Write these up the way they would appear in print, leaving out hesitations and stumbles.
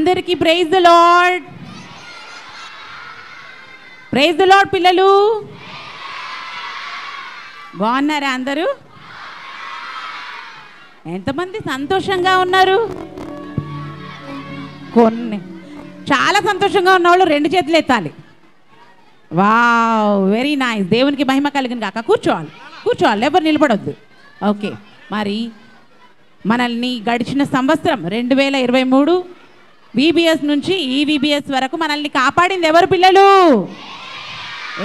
అందరికీ praise the Lord. Praise the Lord పిల్లలు. బాగున్నారా అందరూ? ఎంతమంది సంతోషంగా ఉన్నారు? చాలా సంతోషంగా ఉన్నవాళ్ళు 2 చేతులు ఎత్తాలి. Wow, very nice. దేవునికి మహిమ కలిగిన కాక. కూర్చోవాలి, ఎవరు నిలబడొద్దు. ఓకే, మరి మనల్ని గడిచిన సంవత్సరం 2023 VBS నుంచి EVBS వరకు మనల్ని కాపాడింది ఎవరు పిల్లలు?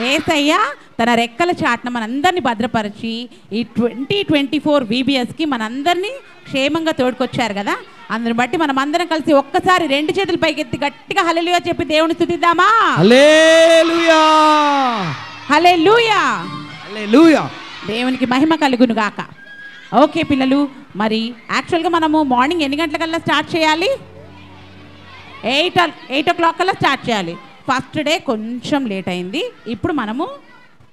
యేసయ్య తన రెక్కల చాటున మనందరినీ భద్రపరిచి ఈ 2024 VBSకి మనందరినీ క్షేమంగా తోడుకొచ్చారు కదా. అందుని బట్టి మనం అందరం కలిసి ఒక్కసారి 2 చేతులు పైకెత్తి గట్టిగా హల్లెలూయా చెప్పి దేవుని స్తుతిద్దామా? హల్లెలూయా, హల్లెలూయా, హల్లెలూయా. దేవునికి మహిమ కలుగును గాక. ఓకే పిల్లలు, మరి యాక్చువల్గా మనము మార్నింగ్ ఎన్ని గంటలకల్లా స్టార్ట్ చేయాలి? 8 o'clock కల్లా స్టార్ట్ చేయాలి. ఫస్ట్ డే కొంచెం లేట్ అయింది, ఇప్పుడు మనము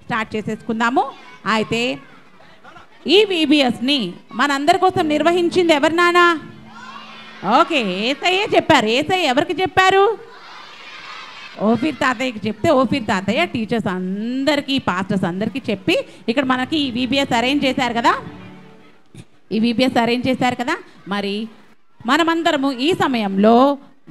స్టార్ట్ చేసేసుకుందాము. అయితే ఈ VBSని మనందరి కోసం నిర్వహించింది ఎవరు నానా? ఓకే, యేసయ్యే చెప్పారు. యేసయ్య ఎవరికి చెప్పారు? ఓఫీర్ తాతయ్యకి చెప్తే ఓఫీర్ తాతయ్య టీచర్స్ అందరికీ, పాస్టర్స్ అందరికీ చెప్పి ఇక్కడ మనకి ఈ VBS అరేంజ్ చేశారు కదా. ఈ VBS అరేంజ్ చేశారు కదా. మరి మనమందరము ఈ సమయంలో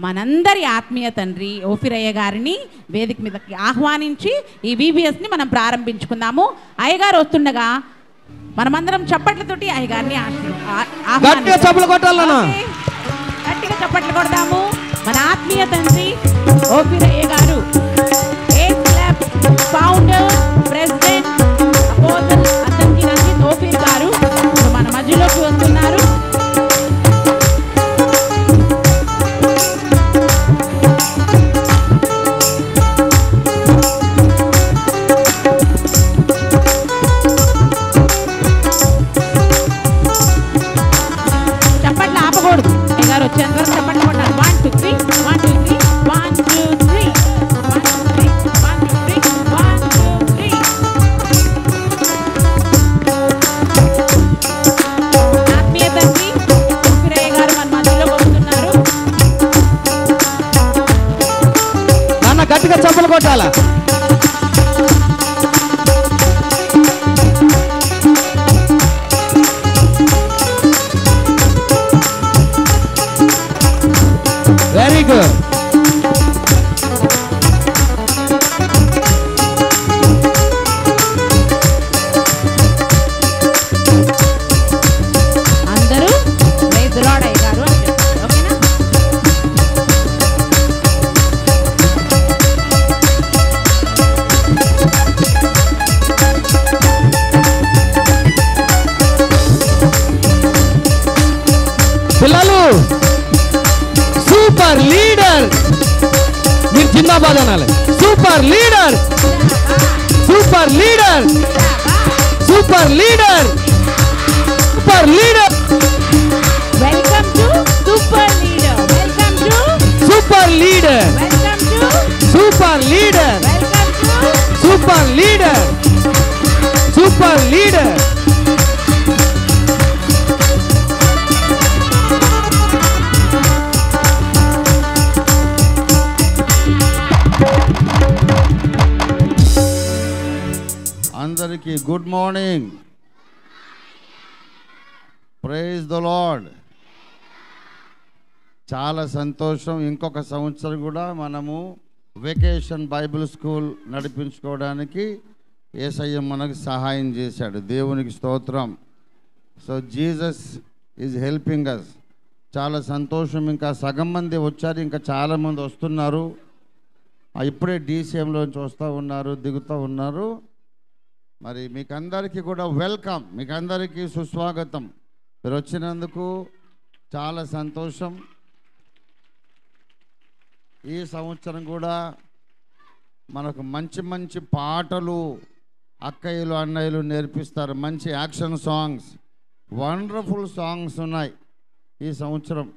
మనందరి ఆత్మీయ తండ్రి ఓఫీరయ్య గారిని వేదిక మీదకి ఆహ్వానించి ఈ VBSని మనం ప్రారంభించుకుందాము. అయ్యగారు వస్తుండగా మనమందరం చప్పట్లతోటి అయ్యగారిని గట్టిగా చప్పట్లు కొడదాము. మన ఆత్మీయ తండ్రి ఓఫీరయ్య గారు, ఫౌండర్, ప్రెసిడెంట్, అపోజిల్ అతనికి రంజిత్ ఓఫీర్ గారు మన మధ్యలోకి వస్తున్నారు. చప్పట్లు ఆపకూడదు. అయ్యగారు వచ్చేంత వరకు చప్పట్లు కొట్టాలి. 1 2 3 1 2 3 1 2 3 1 2 3 1 2 3 1 2 3. ఆత్మీయ తండ్రి ఓఫీరయ్య గారు మన మధ్యలోకి వస్తున్నారు. నాన్న గట్టిగా చప్పలు కొట్టాలా? Very good. అందరూ ప్రైజ్ ది లార్డ్ అయ్యగారు అని చెప్పారు. ఓకేనా? పిల్లలు, సూపర్ లీడర్, మీరు జిందాబాద్ అనాలి. Super leader, super leader, super leader, super leader. Welcome to super leader. Welcome to super leader. Welcome to super leader. Welcome to super leader. Super leader. అందరికీ good morning. Praise the Lord. చాలా సంతోషం. ఇంకొక సంవత్సరం కూడా మనము vacation Bible school నడిపించుకోవడానికి యేసయ్య మనకు సహాయం చేశాడు. దేవునికి స్తోత్రం. So Jesus is helping us. చాలా సంతోషం. ఇంకా సగం మంది వచ్చారు, ఇంకా చాలామంది వస్తున్నారు. ఇప్పుడే DCMలోంచి వస్తూ ఉన్నారు, దిగుతూ ఉన్నారు. మరి మీకు అందరికీ కూడా వెల్కమ్, మీకు అందరికీ సుస్వాగతం. మీరు వచ్చినందుకు చాలా సంతోషం. ఈ సంవత్సరం కూడా మనకు మంచి మంచి పాటలు అక్కయ్యలు అన్నయ్యలు నేర్పిస్తారు. మంచి యాక్షన్ సాంగ్స్, వండర్ఫుల్ సాంగ్స్ ఉన్నాయి ఈ సంవత్సరం.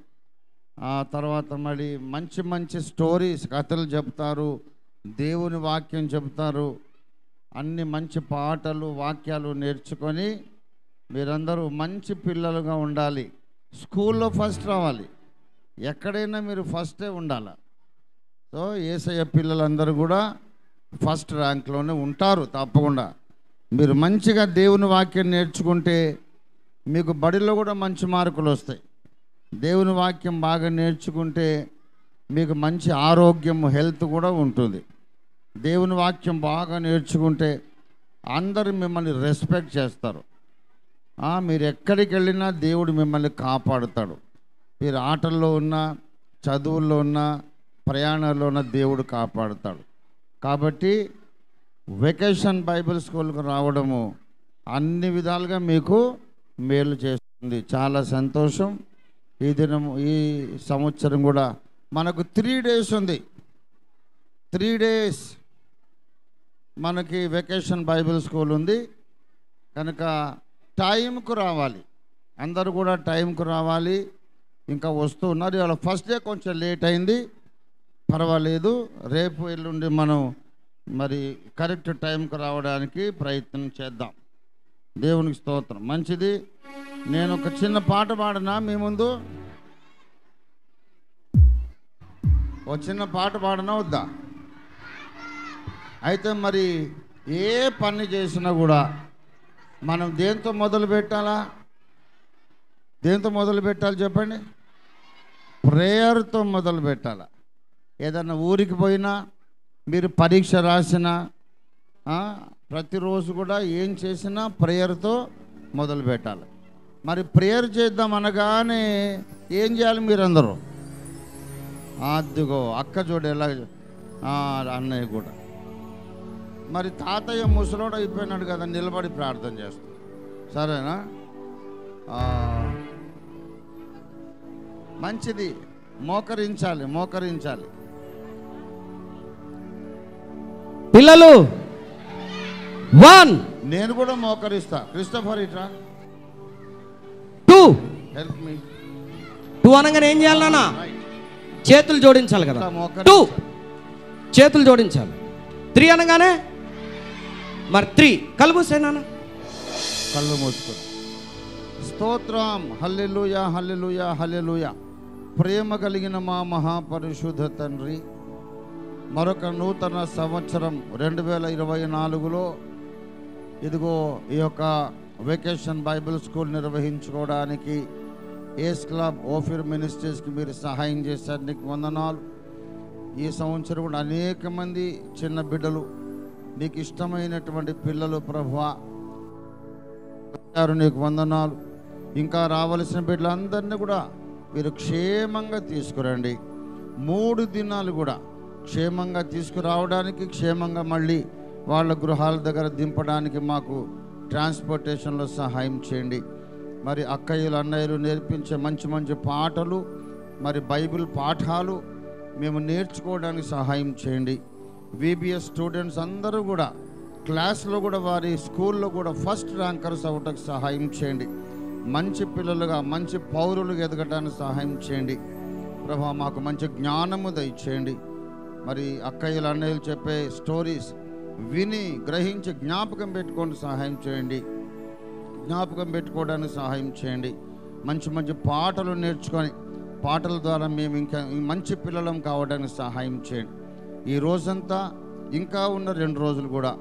ఆ తర్వాత మళ్ళీ మంచి మంచి స్టోరీస్, కథలు చెప్తారు, దేవుని వాక్యం చెప్తారు. అన్ని మంచి పాటలు, వాక్యాలు నేర్చుకొని మీరందరూ మంచి పిల్లలుగా ఉండాలి. స్కూల్లో ఫస్ట్ రావాలి. ఎక్కడైనా మీరు ఫస్టే ఉండాలి. సో యేసయ్య పిల్లలందరూ కూడా ఫస్ట్ ర్యాంక్లోనే ఉంటారు తప్పకుండా. మీరు మంచిగా దేవుని వాక్యం నేర్చుకుంటే మీకు బడిలో కూడా మంచి మార్కులు వస్తాయి. దేవుని వాక్యం బాగా నేర్చుకుంటే మీకు మంచి ఆరోగ్యం, హెల్త్ కూడా ఉంటుంది. దేవుని వాక్యం బాగా నేర్చుకుంటే అందరూ మిమ్మల్ని రెస్పెక్ట్ చేస్తారు. మీరు ఎక్కడికి వెళ్ళినా దేవుడు మిమ్మల్ని కాపాడుతాడు. మీరు ఆటల్లో ఉన్నా, చదువుల్లో ఉన్నా, ప్రయాణాల్లో ఉన్న దేవుడు కాపాడుతాడు. కాబట్టి వెకేషన్ బైబిల్ స్కూల్కి రావడము అన్ని విధాలుగా మీకు మేలు చేస్తుంది. చాలా సంతోషం. ఈ దినం, ఈ సంవత్సరం కూడా మనకు 3 days ఉంది. 3 days మనకి వెకేషన్ బైబిల్ స్కూల్ ఉంది కనుక టైంకు రావాలి. అందరూ కూడా టైంకు రావాలి. ఇంకా వస్తూ ఉన్నారు. ఇవాళ ఫస్ట్ డే కొంచెం లేట్ అయింది, పర్వాలేదు. రేపు ఎల్లుండి మనం మరి కరెక్ట్ టైంకు రావడానికి ప్రయత్నం చేద్దాం. దేవునికి స్తోత్రం. మంచిది. నేను ఒక చిన్న పాట పాడినా మీ ముందు, ఒక చిన్న పాట పాడినా వద్దా? అయితే మరి ఏ పని చేసినా కూడా మనం దేంతో మొదలు పెట్టాలా? దేంతో మొదలు పెట్టాలి చెప్పండి? ప్రేయర్తో మొదలు పెట్టాలా. ఏదన్నా ఊరికి పోయినా, మీరు పరీక్ష రాసినా, ప్రతిరోజు కూడా ఏం చేసినా ప్రేయర్తో మొదలు పెట్టాలి. మరి ప్రేయర్ చేద్దాం అనగానే ఏం చేయాలి మీరందరూ? అదిగో అక్క చూడు ఎలా, అన్నయ్య కూడా. మరి తాతయ్య ముసలోడు అయిపోయినాడు కదా, నిలబడి ప్రార్థన చేస్తాం. సరేనా? మంచిది. మోకరించాలి, మోకరించాలి. పిల్లలు 1, నేను కూడా మోకరిస్తా. క్రిస్టఫర్ ఇట్రా, 2. Help me. 2 అనగానే ఏం చేయాలి నాన్న? చేతులు జోడించాలి కదా. 2 చేతులు జోడించాలి. 3 అనగానే మరి 3 కళ్ళు మూసే నాన్న. కళ్ళు మూసుకొని స్తోత్రం. హల్లెలూయా, హల్లెలూయా, హల్లెలూయా. ప్రేమ కలిగిన మా మహాపరిశుద్ధ తండ్రి, మరొక నూతన సంవత్సరం 2024లో ఇదిగో ఈ యొక్క వెకేషన్ బైబిల్ స్కూల్ నిర్వహించుకోవడానికి ఏస్ క్లబ్ ఓఫిర్ మినిస్ట్రీస్కి మీరు సహాయం చేశారు. నీకు వందనాలు. ఈ సంవత్సరం కూడా అనేక మంది చిన్న బిడ్డలు, నీకు ఇష్టమైనటువంటి పిల్లలు ప్రభువా, నీకు వందనాలు. ఇంకా రావలసిన బిడ్డలందరినీ కూడా మీరు క్షేమంగా తీసుకురండి. 3 దినాలు కూడా క్షేమంగా తీసుకురావడానికి, క్షేమంగా మళ్ళీ వాళ్ళ గృహాల దగ్గర దింపడానికి మాకు ట్రాన్స్పోర్టేషన్లో సహాయం చేయండి. మరి అక్కయ్యలు, అన్నయ్యలు నేర్పించే మంచి మంచి పాటలు, మరి బైబిల్ పాఠాలు మేము నేర్చుకోవడానికి సహాయం చేయండి. VBS స్టూడెంట్స్ అందరూ కూడా క్లాస్లో కూడా, వారి స్కూల్లో కూడా ఫస్ట్ ర్యాంకర్స్ అవ్వడానికి సహాయం చేయండి. మంచి పిల్లలుగా, మంచి పౌరులుగా ఎదగడానికి సహాయం చేయండి ప్రభా. మాకు మంచి జ్ఞానము దయచేయండి. మరి అక్కయ్యలు, అన్నయ్యలు చెప్పే స్టోరీస్ విని గ్రహించి జ్ఞాపకం పెట్టుకోండి, సహాయం చేయండి. జ్ఞాపకం పెట్టుకోవడానికి సహాయం చేయండి. మంచి మంచి పాటలు నేర్చుకొని, పాటల ద్వారా మేము ఇంకా మంచి పిల్లలం కావడానికి సహాయం చేయండి. ఈ రోజంతా, ఇంకా ఉన్న 2 రోజులు కూడా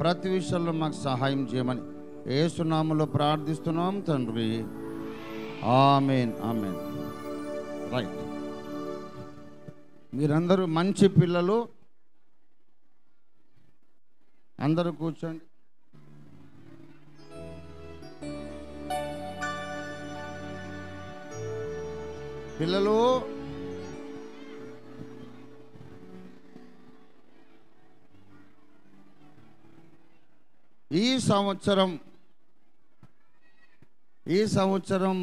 ప్రతి విషయంలో మాకు సహాయం చేయమని యేసు నామములో ప్రార్థిస్తున్నాం తండ్రి. ఆమేన్, ఆమేన్. రైట్. మీరందరూ మంచి పిల్లలు. అందరూ కూర్చోండి. పిల్లలు, ఈ సంవత్సరం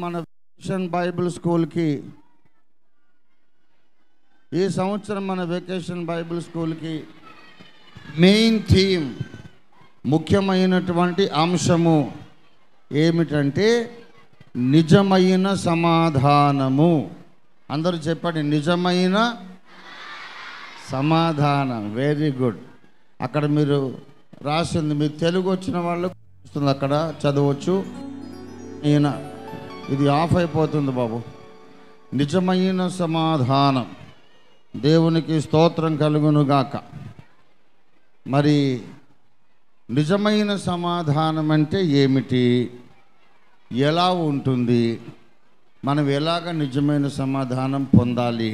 మన వెకేషన్ బైబిల్ స్కూల్కి, ఈ సంవత్సరం మన వెకేషన్ బైబిల్ స్కూల్కి మెయిన్ థీమ్, ముఖ్యమైనటువంటి అంశము ఏమిటంటే నిజమైన సమాధానము. అందరూ చెప్పండి, నిజమైన సమాధానం. Very good. అక్కడ మీరు రాసింది, మీకు తెలుగు వచ్చిన వాళ్ళకు వస్తుంది, అక్కడ చదవచ్చు. ఈయన ఇది ఆఫ్ అయిపోతుంది బాబు. నిజమైన సమాధానం. దేవునికి స్తోత్రం కలుగునుగాక. మరి నిజమైన సమాధానం అంటే ఏమిటి, ఎలా ఉంటుంది, మనం ఎలాగ నిజమైన సమాధానం పొందాలి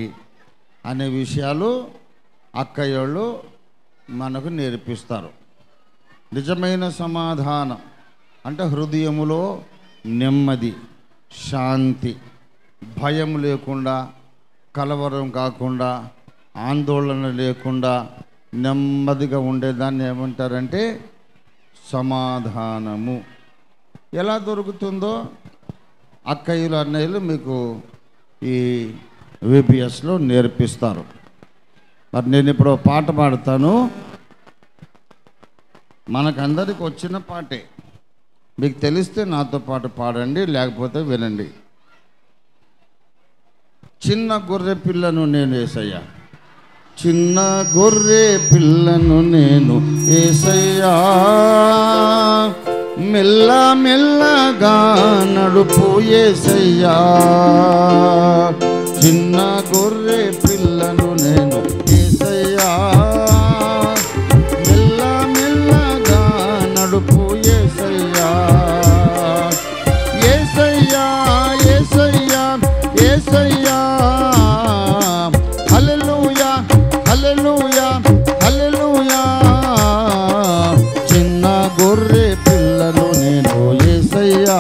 అనే విషయాలు అక్కయ్యోళ్ళు మనకు నేర్పిస్తారు. నిజమైన సమాధానం అంటే హృదయములో నెమ్మది, శాంతి, భయం లేకుండా, కలవరం కాకుండా, ఆందోళన లేకుండా నెమ్మదిగా ఉండేదాన్ని ఏమంటారంటే సమాధానము. ఎలా దొరుకుతుందో అక్కయ్యలు అన్నయ్యలు మీకు ఈ VBSలో నేర్పిస్తారు. మరి నేను ఇప్పుడు పాట పాడతాను. మనకందరికి వచ్చిన పాటే, మీకు తెలిస్తే నాతో పాటు పాడండి, లేకపోతే వినండి. చిన్న గొర్రె పిల్లను నేను యేసయ్యా, చిన్న గొర్రె పిల్లను నేను యేసయ్యా, మెల్ల మెల్లగా నడుపు యేసయ్యా, చిన్న గొర్రె పిల్లను నేను యేసయ్యా, మెల్ల మెల్లగా నడుపు యేసయ్యా, యేసయ్యా యేసయ్యా యేసయ్యా, హల్లెలూయా హల్లెలూయా హల్లెలూయా, చిన్న గొర్రె పిల్లను నేను యేసయ్యా,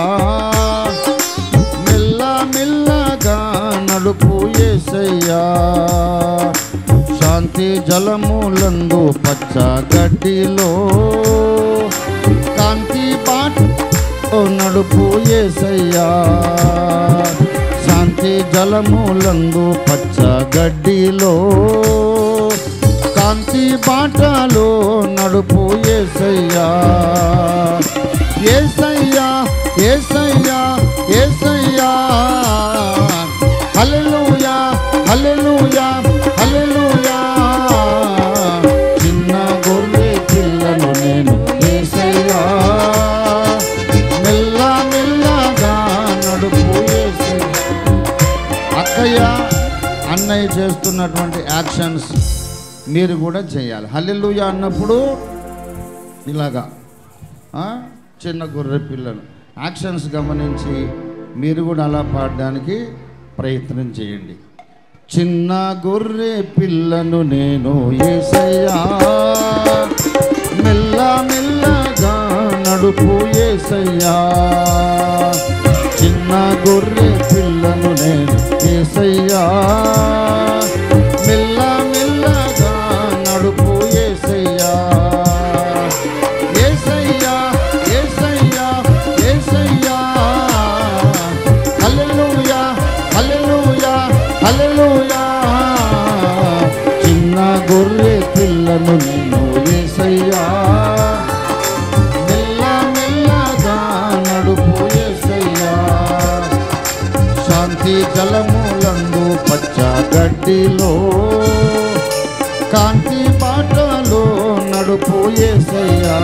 మెల్ల మెల్లగా నడుపు యేసయ్యా, శాంతి జలములందు పచ్చ గడ్డిలో కాంతి బాట నడుపు యేసయ్యా, శాంతి జలములందు పచ్చ గడ్డిలో కాంతి బాటలో నడుపు యేసయ్యా, యేసయ్యా యేసయ్యా యేసయ్యా, హల్లెలూయా హల్లెలూయా హల్లెలూయా, చిన్న గొర్రె పిల్లను నేను యేసయ్యా, మెల్ల మెల్లగా నడుపు యేసయ్యా. అక్కయ్య అన్నయ్య చేస్తున్నటువంటి యాక్షన్స్ మీరు కూడా చేయాలి. హల్లెలూయా అన్నప్పుడు ఇలాగా చిన్న గొర్రె పిల్లను యాక్షన్స్ గమనించి మీరు కూడా అలా పాడడానికి ప్రయత్నం చేయండి. చిన్న గొర్రె పిల్లను నేను యేసయ్యా, మెల్ల మెల్లగా నడుపు యేసయ్యా, చిన్న గొర్రె పిల్లను నేను యేసయ్యా, మెల్ల మెల్లగా నడుపు యేసయ్యా, యేసయ్యా యేసయ్యా యేసయ్యా, హల్లెలూయా హల్లెలూయా హల్లెలూయా, చిన్న గొర్రె పిల్లను నేను యేసయ్యా, మెల్ల మెల్లగా నడుపు యేసయ్యా, శాంతి జలములందు పచ్చ గడ్డిలో కాంతి బాటలో నడుపు యేసయ్యా,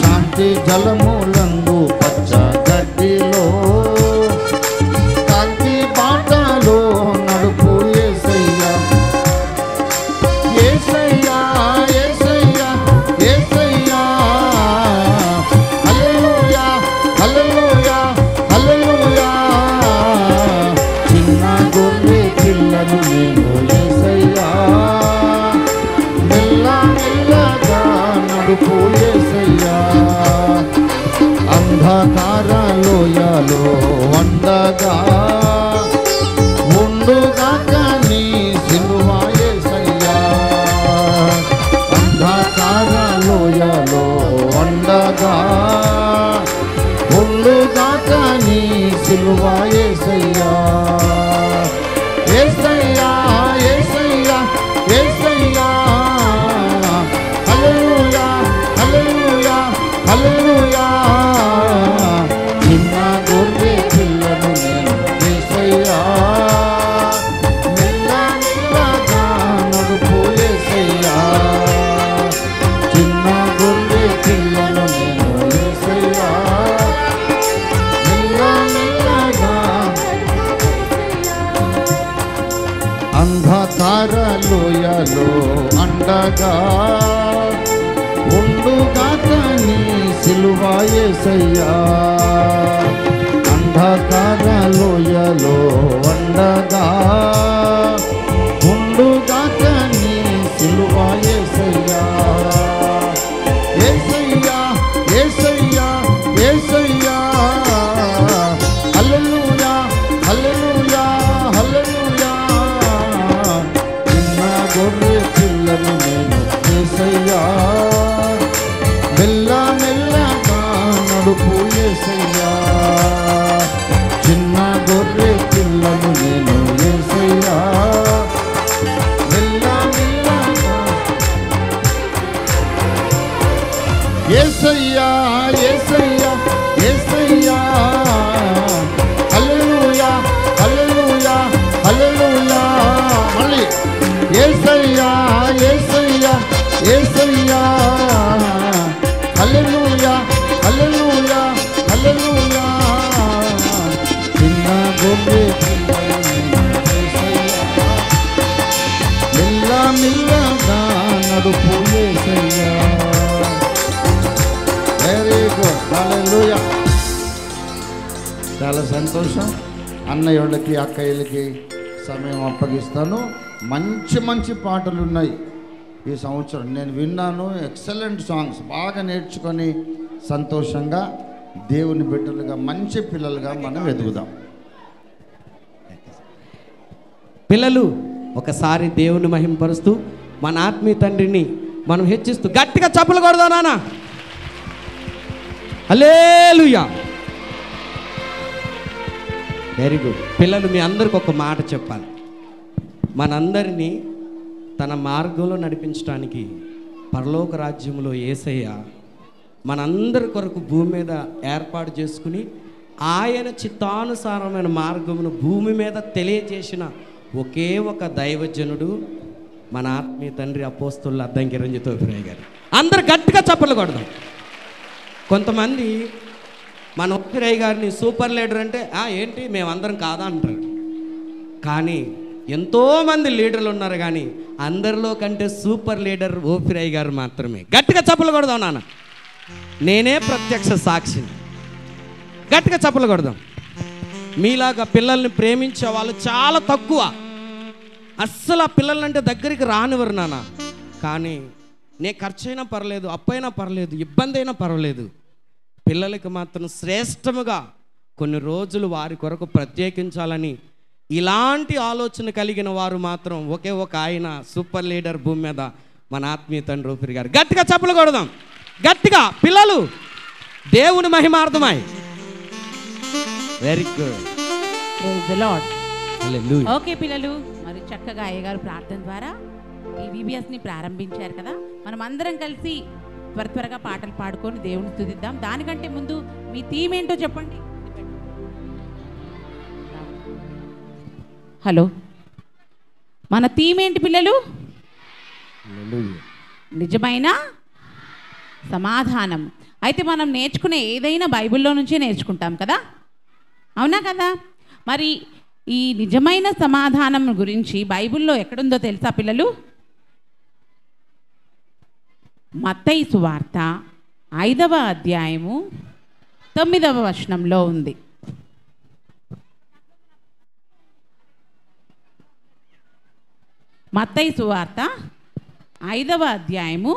శాంతి జలములందు పచ్చ గడ్డిలో కాంతి బాటలో నడుపు యేసయ్యా, యేసయ్యా యేసయ్యా యేసయ్యా, హల్లెలూయా హల్లెలూయా హల్లెలూయా, చిన్న గొర్రె పిల్లను నేను యేసయ్యా, మెల్ల మెల్లగా నడుపు యేసయ్యా, అంధకార లోయలో వండగా ఉండుగాక నీ సిలువ యేసయ్యా, అంధకార లోయలో వండగా ఉండుగాక నీ సిలువ యేసయ్యా, యేసయ్యా యేసయ్యా యేసయ్యా, హల్లెలూయా హల్లెలూయా హల్లెలూయా, చిన్న గొర్రె పిల్లను నేను యేసయ్యా, మెల్ల మెల్లగా నడుపు యేసయ్యా, చిన్న గొర్రె పిల్లను నేను యేసయ్యా, మెల్ల మెల్లగా లోయలో అండగా ఉండుగాక నీ సిలువ యేసయ్యా. అంధకార లోయలో అండగా ఉండుగాక నీ సిలువ యేసయ్యా. యేసయ్యా యేసయ్యా యేసయ్యా హల్లెలూయా హల్లెలూయా హల్లెలూయా. చిన్న గొర్రె పిల్లను నేను యేసయ్యా. మెల్ల మెల్లగా నడుపు యేసయ్యా. చిన్న గొర్రె పిల్లను నేను యేసయ్యా. మెల్ల మెల్లగా యేసయ్యా యేసయ్యా యేసయ్యా హల్లెలూయా హల్లెలూయా హల్లెలూయా. మళ్ళీ యేసయ్యా యేసయ్యా యేసయ్యా హల్లెలూయా హల్లెలూయా హల్లెలూయా. చిన్న గొర్రె మెల్ల మెల్లగా నడుపు యేసయ్యా. వెరీ గుడ్ హల్లెలూయా. చాలా సంతోషం. అన్నయ్యోళ్ళకి అక్కయ్యలకి సమయం అప్పగిస్తాను. మంచి మంచి పాటలు ఉన్నాయి ఈ సంవత్సరం, నేను విన్నాను. ఎక్సలెంట్ సాంగ్స్ బాగా నేర్చుకొని సంతోషంగా దేవుని బిడ్డలుగా మంచి పిల్లలుగా మనం ఎదుగుదాం. పిల్లలు ఒకసారి దేవుని మహింపరుస్తూ మన ఆత్మీయ తండ్రిని మనం హెచ్చిస్తూ గట్టిగా చప్పలు కొడదాం నాన్న. హల్లెలూయా. Very good. పిల్లలు మీ అందరికి ఒక మాట చెప్పాలి. మనందరినీ తన మార్గంలో నడిపించడానికి పరలోక రాజ్యంలో యేసయ్య మనందరి కొరకు భూమి మీద ఏర్పాటు చేసుకుని ఆయన చిత్తానుసారమైన మార్గమును భూమి మీద తెలియజేసిన ఒకే ఒక దైవజనుడు మన ఆత్మీయ తండ్రి అపోస్తలుల అద్దంకి రంజిత్ ఓఫిరయ్య గారు. అందరు గట్టిగా చప్పట్లు కొడదాం. కొంతమంది మన ఓఫిరయ్య గారిని సూపర్ లీడర్ అంటే ఏంటి మేమందరం కాదా అంటారు. కానీ ఎంతోమంది లీడర్లు ఉన్నారు, కానీ అందరిలో కంటే సూపర్ లీడర్ ఓఫిరయ్య గారు మాత్రమే. గట్టిగా చప్పలు కొడదాం నాన్న. నేనే ప్రత్యక్ష సాక్షిని. గట్టిగా చప్పలు కొడదాం. మీలాగా పిల్లల్ని ప్రేమించే వాళ్ళు చాలా తక్కువ. అస్సలు ఆ పిల్లలంటే దగ్గరికి రానివ్వరు నాన్న. కానీ నే ఖర్చు అయినా పర్లేదు, అప్పైనా పర్లేదు, ఇబ్బంది అయినా పర్వాలేదు, పిల్లలకి మాత్రం శ్రేష్టముగా కొన్ని రోజులు వారి కొరకు ప్రత్యేకించాలని ఇలాంటి ఆలోచన కలిగిన వారు మాత్రం ఒకే ఒక ఆయన సూపర్ లీడర్ భూమి మీద మన ఆత్మీయ తండ్రి ఓఫిర్ గారు. గట్టిగా చప్పలు కొడదాం. గట్టిగా పిల్లలు దేవుని మహిమార్థమై. Very good. Praise the Lord. Hallelujah. Okay పిల్లలు, మరి చక్కగా అయ్యగారు ప్రార్థన ద్వారా ఈ VBSని ప్రారంభించారు కదా. మనం అందరం కలిసి త్వరగా పాటలు పాడుకొని దేవుని స్తుతిద్దాం. దానికంటే ముందు మీ థీమ్ ఏంటో చెప్పండి. హలో, మన థీమ్ ఏంటి పిల్లలు? నిజమైన సమాధానం. అయితే మనం నేర్చుకునే ఏదైనా బైబిల్లో నుంచే నేర్చుకుంటాం కదా, అవునా కదా? మరి ఈ నిజమైన సమాధానం గురించి బైబిల్లో ఎక్కడుందో తెలుసా పిల్లలు? మత్తయి సువార్త 5వ అధ్యాయము 9వ వచనంలో ఉంది. మత్తయి సువార్త 5వ అధ్యాయము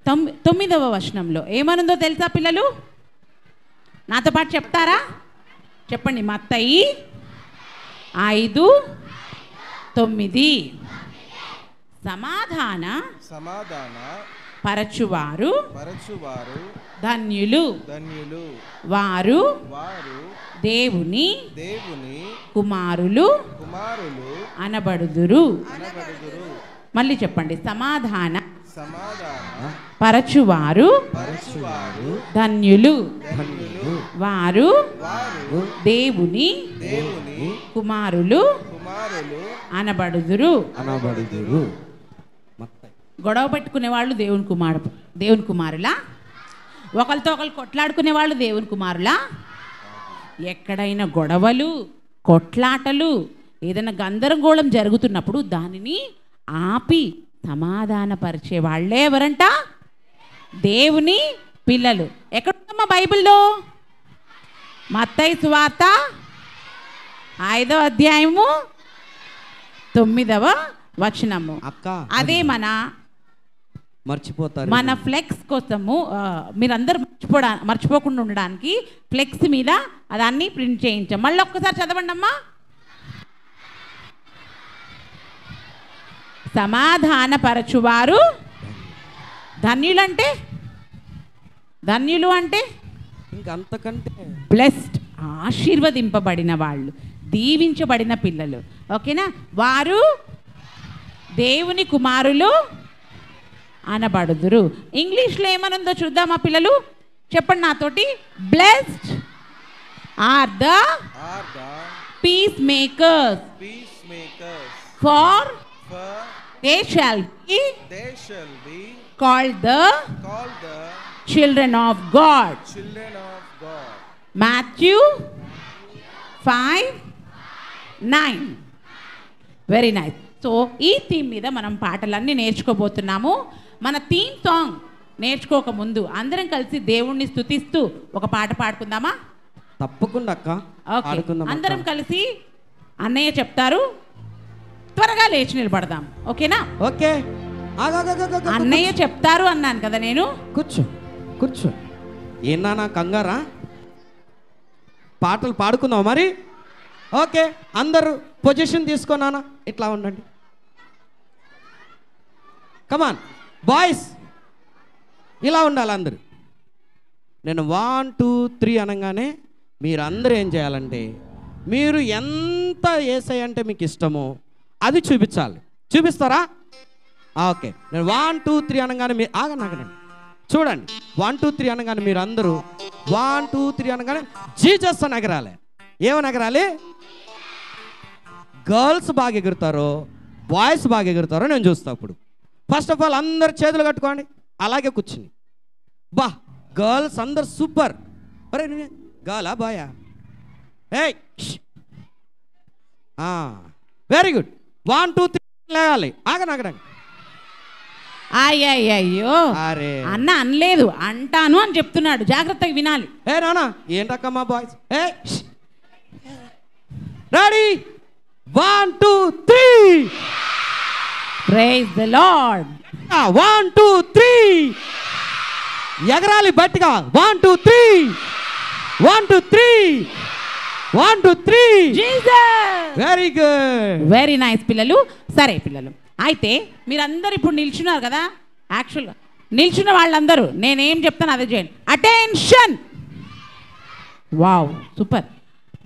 9వ వచనంలో ఏమనుందో తెలుసా పిల్లలు? నాతో పాటు చెప్తారా? చెప్పండి. మత్తయి 5:9 సమాధాన పరచువారు ధన్యులు వారు దేవుని కుమారులు అనబడుదురు. మళ్ళీ చెప్పండి. సమాధాన పరచువారు ధన్యులు వారు దేవుని కుమారులు అనబడుదురు. గొడవ పెట్టుకునే వాళ్ళు దేవుని కుమారులా? ఒకరితో ఒకరు కొట్లాడుకునే వాళ్ళు దేవుని కుమారులా? ఎక్కడైనా గొడవలు కొట్లాటలు ఏదైనా గందరగోళం జరుగుతున్నప్పుడు దానిని ఆపి సమాధానపరిచే వాళ్ళే ఎవరంట? దేవుని పిల్లలు. ఎక్కడుందమ్మా బైబిల్లో? మత్తయి సువార్త 5వ అధ్యాయము 9వ వచనము. అక్క అదే మర్చిపోతారు. మన ఫ్లెక్స్ కోసము మీరందరూ మర్చిపోకుండా ఉండడానికి ఫ్లెక్స్ మీద అదాన్ని ప్రింట్ చేయించాం. మళ్ళీ ఒక్కసారి చదవండి అమ్మా. సమాధానపరచువారు ధన్యులు అంటే ఇంకంతకంటే బ్లెస్డ్, ఆశీర్వదింపబడిన వాళ్ళు, దీవించబడిన పిల్లలు. ఓకేనా? వారు దేవుని కుమారులు అనబడుదురు. ఇంగ్లీష్లో ఏమనుందో చూద్దామా పిల్లలు? చెప్పండి నాతోటి. Blessed are the peacemakers for they shall be called the children of God. Matthew 5:9. Very nice. So ఈ థీమ్ మీద మనం పాటలన్నీ నేర్చుకోబోతున్నాము. మన థీమ్ సాంగ్ నేర్చుకోకముందు అందరం కలిసి దేవుణ్ణి స్తుతిస్తూ ఒక పాట పాడుకుందామా? తప్పకుండా అక్క. ఓకే, అందరం కలిసి అన్నయ్య చెప్తారు, త్వరగా లేచి నిలబడదాం. ఓకేనా? ఓకే. అన్నయ్య చెప్తారు అన్నాను కదా నేను. కూర్చో. ఏనా కంగారా? పాటలు పాడుకుందాం మరి. ఓకే, అందరూ పొజిషన్ తీసుకున్నానా? ఇట్లా ఉండండి. కమాన్ బాయ్స్, ఇలా ఉండాలి అందరు. నేను 1 2 3 అనగానే మీరు అందరూ ఏం చేయాలంటే, మీరు ఎంత యేసయ్య అంటే మీకు ఇష్టమో అది చూపించాలి. చూపిస్తారా? ఓకే. నేను 1 2 3 అనగానే మీరు ఆగండి. చూడండి, 1 2 3 అనగానే మీరు అందరూ 1 2 3 అనగానే జీసస్ అని ఎగరాలి. ఏమని ఎగరాలి? గర్ల్స్ బాగా ఎగురుతారో బాయ్స్ బాగా ఎగురుతారో నేను చూస్తా. అప్పుడు ఫస్ట్ ఆఫ్ ఆల్ అందరు చేతులు కట్టుకోండి, అలాగే కూర్చుని. బా, గర్ల్స్ అందరు సూపర్. అరే గర్లా బాయా? ఏయ్, వెరీ గుడ్. 1 2 3 లేగాలి. ఆగండి. అయ్యో, అన్న అనలేదు, అంటాను అని చెప్తున్నాడు, జాగ్రత్తగా వినాలి. ఏ నానా ఏంటక్కమ్మా బాయ్స్? ఏ రెడీ? 1 2 3. Praise the Lord. 1 2 3 ఎగరాలి బట్టిగా. 1 2 3 1 2 3 1 2 3. Jesus. Very good, very nice పిల్లలు. సరే పిల్లలు, అయితే మీరందరూ ఇప్పుడు నిల్చున్నారు కదా. యాక్చువల్గా నిల్చున్న వాళ్ళందరూ నేనేం చెప్తాను అదే చేయండి. అటెన్షన్. Wow, super.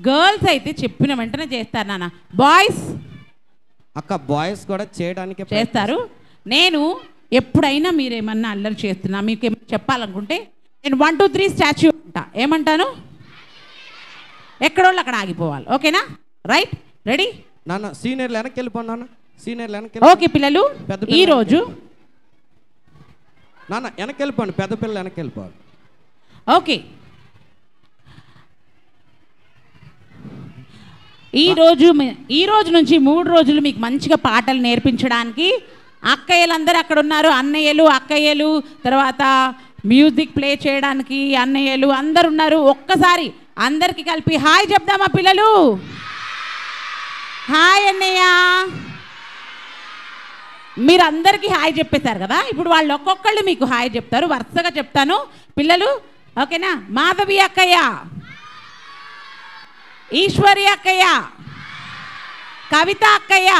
గర్ల్స్ అయితే చెప్పిన వెంటనే చేస్తారు నాన్న. బాయ్స్ అక్క, బాయ్స్ కూడా చేయడానికి చేస్తారు. నేను ఎప్పుడైనా మీరేమన్నా అల్లరి చేస్తున్నా, మీకు ఏమన్నా చెప్పాలనుకుంటే నేను 1 2 3 స్టాచ్యూ అంటా. ఏమంటాను? ఎక్కడోళ్ళు అక్కడ ఆగిపోవాలి. ఓకేనా? రైట్, రెడీ నాన్న? సీనియర్లు వెనక్కి వెళ్ళిపోన్నా. సీనియర్లు వెనక్కి. ఓకే పిల్లలు, ఈరోజు నాన్న వెనక్కి వెళ్ళిపోండి. పెద్ద పిల్లలు వెనక్కి వెళ్ళిపోవాలి. ఓకే, ఈ రోజు నుంచి 3 రోజులు మీకు మంచిగా పాటలు నేర్పించడానికి అక్కయ్యలందరూ అక్కడ ఉన్నారు. అన్నయ్యలు, అక్కయ్యలు, తర్వాత మ్యూజిక్ ప్లే చేయడానికి అన్నయ్యలు అందరు ఉన్నారు. ఒక్కసారి అందరికి కలిపి హాయ్ చెప్దామా పిల్లలు? హాయ్ అన్నయ్య. మీరు అందరికీ హాయ్ చెప్పేశారు కదా. ఇప్పుడు వాళ్ళు ఒక్కొక్కళ్ళు మీకు హాయ్ చెప్తారు. వరుసగా చెప్తాను పిల్లలు, ఓకేనా? మాధవి అక్కయ్య, ఈశ్వరి అక్కయ్య, కవిత అక్కయ్య,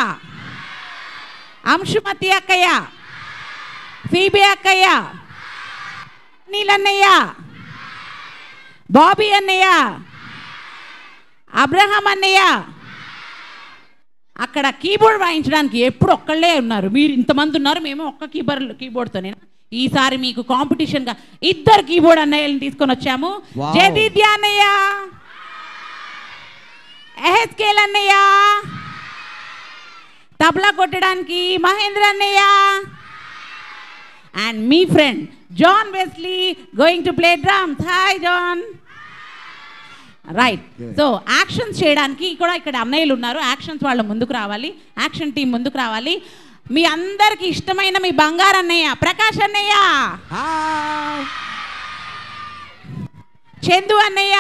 అంశుమతి అక్కయ్య, ఫీబీ అక్కయ్య, నీలన్నయ్య, బాబీ అన్నయ్య, అబ్రహం అన్నయ్య. అక్కడ కీబోర్డ్ వాయించడానికి ఎప్పుడు ఒక్కళ్ళే ఉన్నారు. మీరు ఇంతమంది ఉన్నారు, మేము ఒక్క కీబోర్డ్తోనే. ఈసారి మీకు కాంపిటీషన్గా 2 కీబోర్డ్ అన్నయ్యలను తీసుకొని వచ్చాము. జయదీద్య అన్నయ్య, ఎహెస్కేల్ అన్నయ్య, తబలా కొట్టడానికి మహేంద్ర అన్నయ్య, అండ్ మీ friend John Wesley going to play drums. Hi John. Right. So actions చేయడానికి కూడా ఇక్కడ అన్నయ్యలు ఉన్నారు. యాక్షన్స్ వాళ్ళు ముందుకు రావాలి, యాక్షన్ టీం ముందుకు రావాలి. మీ అందరికి ఇష్టమైన మీ బంగారు అన్నయ్య ప్రకాష్ అన్నయ్య, చందు అన్నయ్య,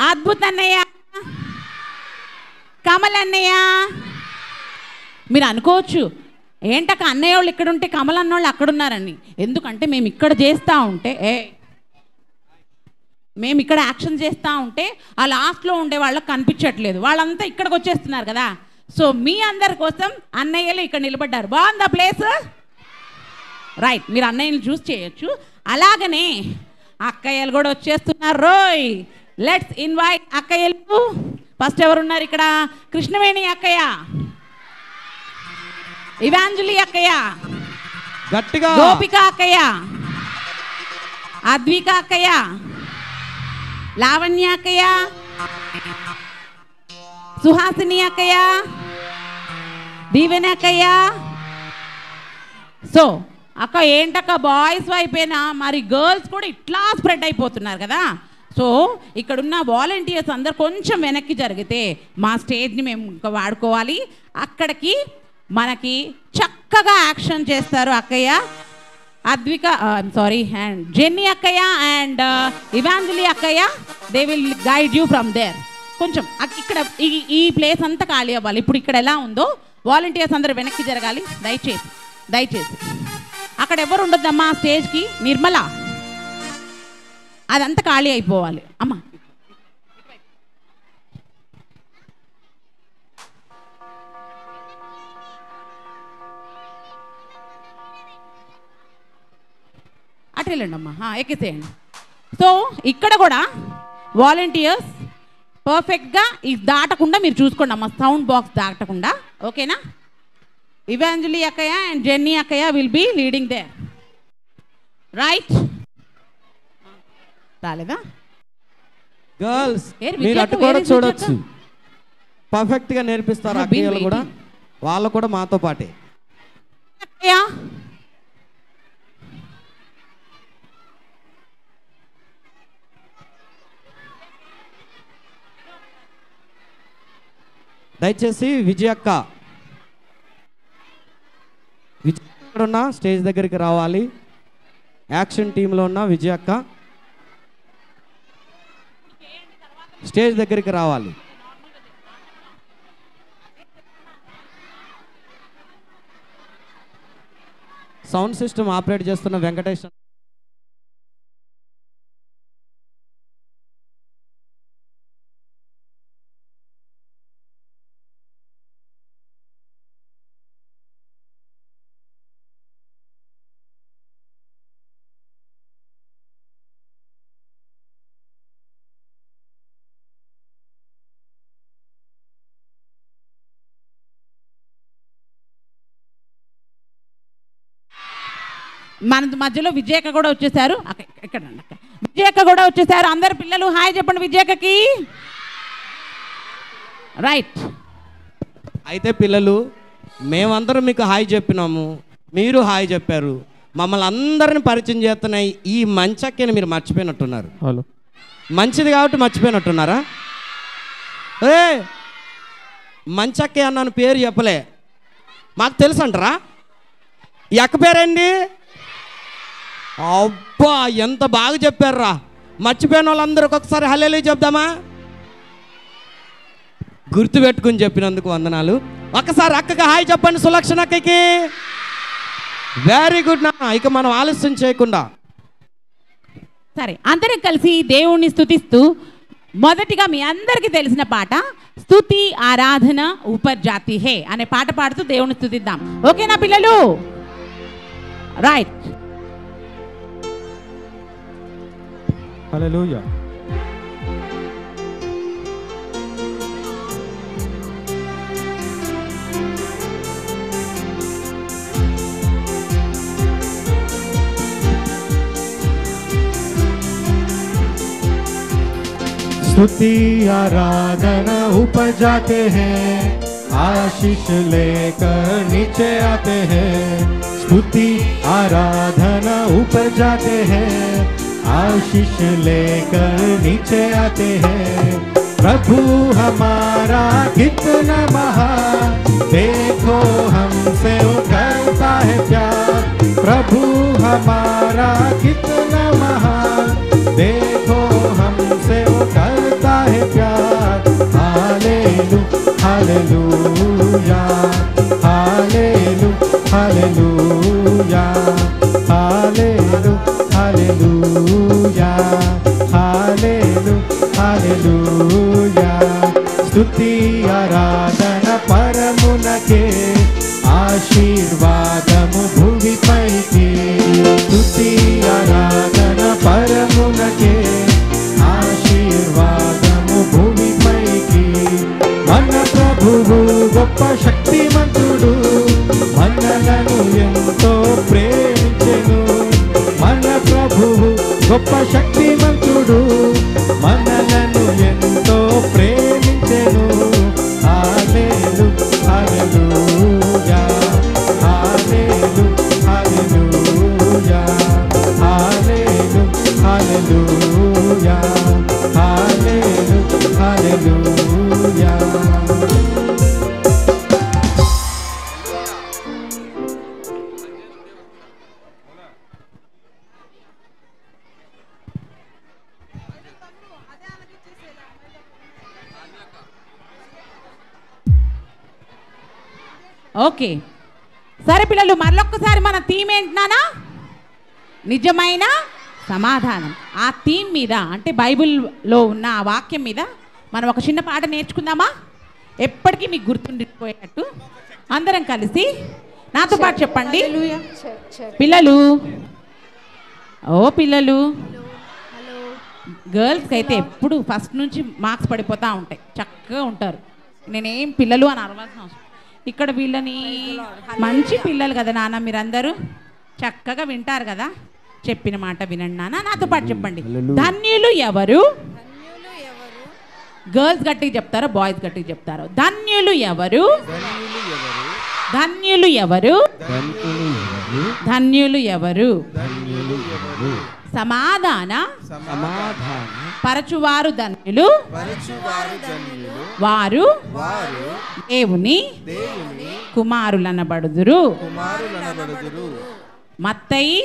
అద్భుత్ అన్నయ్య, కమల్ అన్నయ్య. మీరు అనుకోవచ్చు ఏంటక్క అన్నయ్య వాళ్ళు ఇక్కడ ఉంటే కమల్ అన్నోళ్ళు అక్కడ ఉన్నారని. ఎందుకంటే మేము ఇక్కడ చేస్తూ ఉంటే మేము ఇక్కడ యాక్షన్ చేస్తూ ఉంటే ఆ లాస్ట్లో ఉండే వాళ్ళకి కనిపించట్లేదు, వాళ్ళంతా ఇక్కడికి వచ్చేస్తున్నారు కదా. సో మీ అందరి కోసం అన్నయ్యలు ఇక్కడ నిలబడ్డారు. బాగుందా ప్లేస్? రైట్, మీరు అన్నయ్యలు చూస్ చేయొచ్చు. అలాగనే అక్కయ్యలు కూడా వచ్చేస్తున్నారు. రోయ్, లెట్స్ ఇన్వైట్ అక్కయ్యలు. ఫస్ట్ ఎవరున్నారు ఇక్కడ? కృష్ణవేణి అక్కయ్య, ఇవాంజలి అక్కయ్య, గట్టిగా గోపిక అక్కయ్య, అద్విక అక్కయ్య, లావణ్య అక్కయ్య, సుహాసిని అక్కయ్య, దీవెన అక్కయ్య. సో అక్క ఏంటక్క బాయ్స్ వైపేనా, మరి గర్ల్స్ కూడా ఇట్లా స్ప్రెడ్ అయిపోతున్నారు కదా. సో ఇక్కడున్న వాలంటీర్స్ అందరు కొంచెం వెనక్కి జరిగితే మా స్టేజ్ని మేము ఇంకా వాడుకోవాలి. అక్కడికి మనకి చక్కగా యాక్షన్ చేస్తారు అక్కయ్య, అద్విక అండ్ జెన్నీ అక్కయ్య అండ్ ఇవాంజలి అక్కయ్య. They will guide you from there. కొంచెం ఇక్కడ ఈ ప్లేస్ అంతా ఖాళీ అవ్వాలి. ఇప్పుడు ఇక్కడ ఎలా ఉందో వాలంటీర్స్ అందరూ వెనక్కి జరగాలి దయచేసి. అక్కడ ఎవరు ఉండొద్దమ్మా స్టేజ్కి. నిర్మల, అదంతా ఖాళీ అయిపోవాలి అమ్మా. అటు వెళ్ళండి అమ్మా, ఎక్కేసేయండి. సో ఇక్కడ కూడా వాలంటీర్స్ పర్ఫెక్ట్గా ఇది దాటకుండా మీరు చూసుకోండి అమ్మా, సౌండ్ బాక్స్ దాటకుండా. ఓకేనా? ఇవాంజలి అక్కయ్య అండ్ జెన్నీ అక్కయ్య will be leading there. Right, రాలేదా? గర్ల్స్ మీరు అటు కూడా చూడొచ్చు, పర్ఫెక్ట్గా నేర్పిస్తారు అక్కయ్యలు కూడా. వాళ్ళు కూడా మాతో పాటే. దయచేసి విజయక్క ఇక్కడ ఉన్న స్టేజ్ దగ్గరికి రావాలి. యాక్షన్ టీంలో ఉన్న విజయక్క స్టేజ్ దగ్గరికి రావాలి. సౌండ్ సిస్టమ్ ఆపరేట్ చేస్తున్న వెంకటేష్ మన మధ్యలో విజయక్క కూడా వచ్చేసారు. ఇక్కడ విజయక్క కూడా వచ్చేసారు. అందరు పిల్లలు హాయ్ చెప్పండి విజయక్కకి. రైట్. అయితే పిల్లలు మేమందరం మీకు హాయ్ చెప్పినాము, మీరు హాయ్ చెప్పారు. మమ్మల్ని అందరిని పరిచయం చేస్తున్న ఈ మంచక్కని మీరు మర్చిపోయినట్టున్నారు. హలో, మంచిది కాబట్టి మర్చిపోయినట్టున్నారా? మంచక్క అన్నాను పేరు చెప్పలే, మాకు తెలుసు అంటారా? ఈ అక్క పేరేంటి? అబ్బా ఎంత బాగా చెప్పారురా. మర్చిపోయిన వాళ్ళందరూ ఒకసారి హల్లెలూయా చెప్దామా? గుర్తుపెట్టుకుని చెప్పినందుకు వందనాలు. ఒకసారి అక్కకి హాయ్ చెప్పండి, సులక్షణ అక్కకి. వెరీ గుడ్ నా. ఇక మనం ఆలస్యం చేయకుండా సరే అందరం కలిసి దేవుణ్ణి స్తుతిస్తూ మొదటిగా మీ అందరికీ తెలిసిన పాట స్తుతి ఆరాధన ఊపర్ జాతి హే అనే పాట పాడుతూ దేవుణ్ణి స్తుతిద్దాం. ఓకేనా పిల్లలు? రైట్. హల్లెలూయా. स्तुति आराधना ऊपर जाते हैं, आशीष लेकर नीचे आते हैं। स्तुति आराधना ऊपर जाते हैं, आशीष लेकर नीचे आते हैं। प्रभु हमारा कितना महान, देखो हमसे वो करता है प्यार। प्रभु हमारा कितना महान, देखो हमसे वो करता है प्यार। हालेलू हालेलूया, हालेलू हालेलूया, हालेलू हालेलूया, हालेलू हालेलूया। స్తుతి ఆరాధన పరమునకే, ఆశీర్వాదము భూమిపైకి। స్తుతి ఆరాధన పరమునకే, ఆశీర్వాదము భూమిపైకి। మన ప్రభువు గొప్ప శక్తిమంతుడు, మనలను ఎంతో ప్రేమించెను। మన ప్రభువు గొప్ప శక్తిమంతుడు, మనలను ఎంతో ప్రేమించెను। హల్లెలూ హల్లెలూయా, హల్లెలూ హల్లెలూయా, హల్లెలూ హల్లెలూయా, హల్లెలూ హల్లెలూయా। ఓకే, సరే పిల్లలు, మరొక్కసారి మన థీమ్ ఏంటన్నా? నిజమైన సమాధానం. ఆ థీమ్ మీద, అంటే బైబిల్లో ఉన్న ఆ వాక్యం మీద మనం ఒక చిన్న పాట నేర్చుకుందామా? ఎప్పటికీ మీకు గుర్తుండిపోయేటట్టు అందరం కలిసి నాతో పాటు చెప్పండి పిల్లలు. ఓ పిల్లలు, గర్ల్స్కి అయితే ఎప్పుడు ఫస్ట్ నుంచి మార్క్స్ పడిపోతూ ఉంటాయి, చక్కగా ఉంటారు. నేనేం పిల్లలు అని అరవాల్సిన అవసరం. ఇక్కడ వీళ్ళని మంచి పిల్లలు కదా నాన్న, మీరందరూ చక్కగా వింటారు కదా, చెప్పిన మాట వినండి నాన్న. నాతో పాటు చెప్పండి, ధన్యులు ఎవరు? గర్ల్స్ గట్టిగా చెప్తారో, బాయ్స్ గట్టిగా చెప్తారో? ధన్యులు ఎవరు? ధన్యులు ఎవరు? ధన్యులు ఎవరు? సమాధాన పరచువారు ధన్యులు, వారు దేవుని కుమారులనబడుదురు. మత్తయి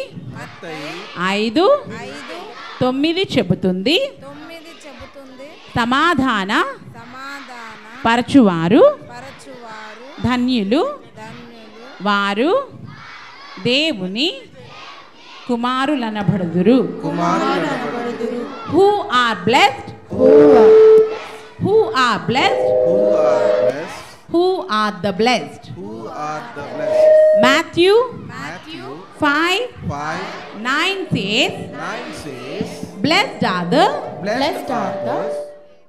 5:9 చెబుతుంది, సమాధాన పరచువారు ధన్యులు, వారు దేవుని కుమారులనబడుదురు. Who are blessed? Who are blessed? Who are the blessed? Matthew 5:9 says, blessed are the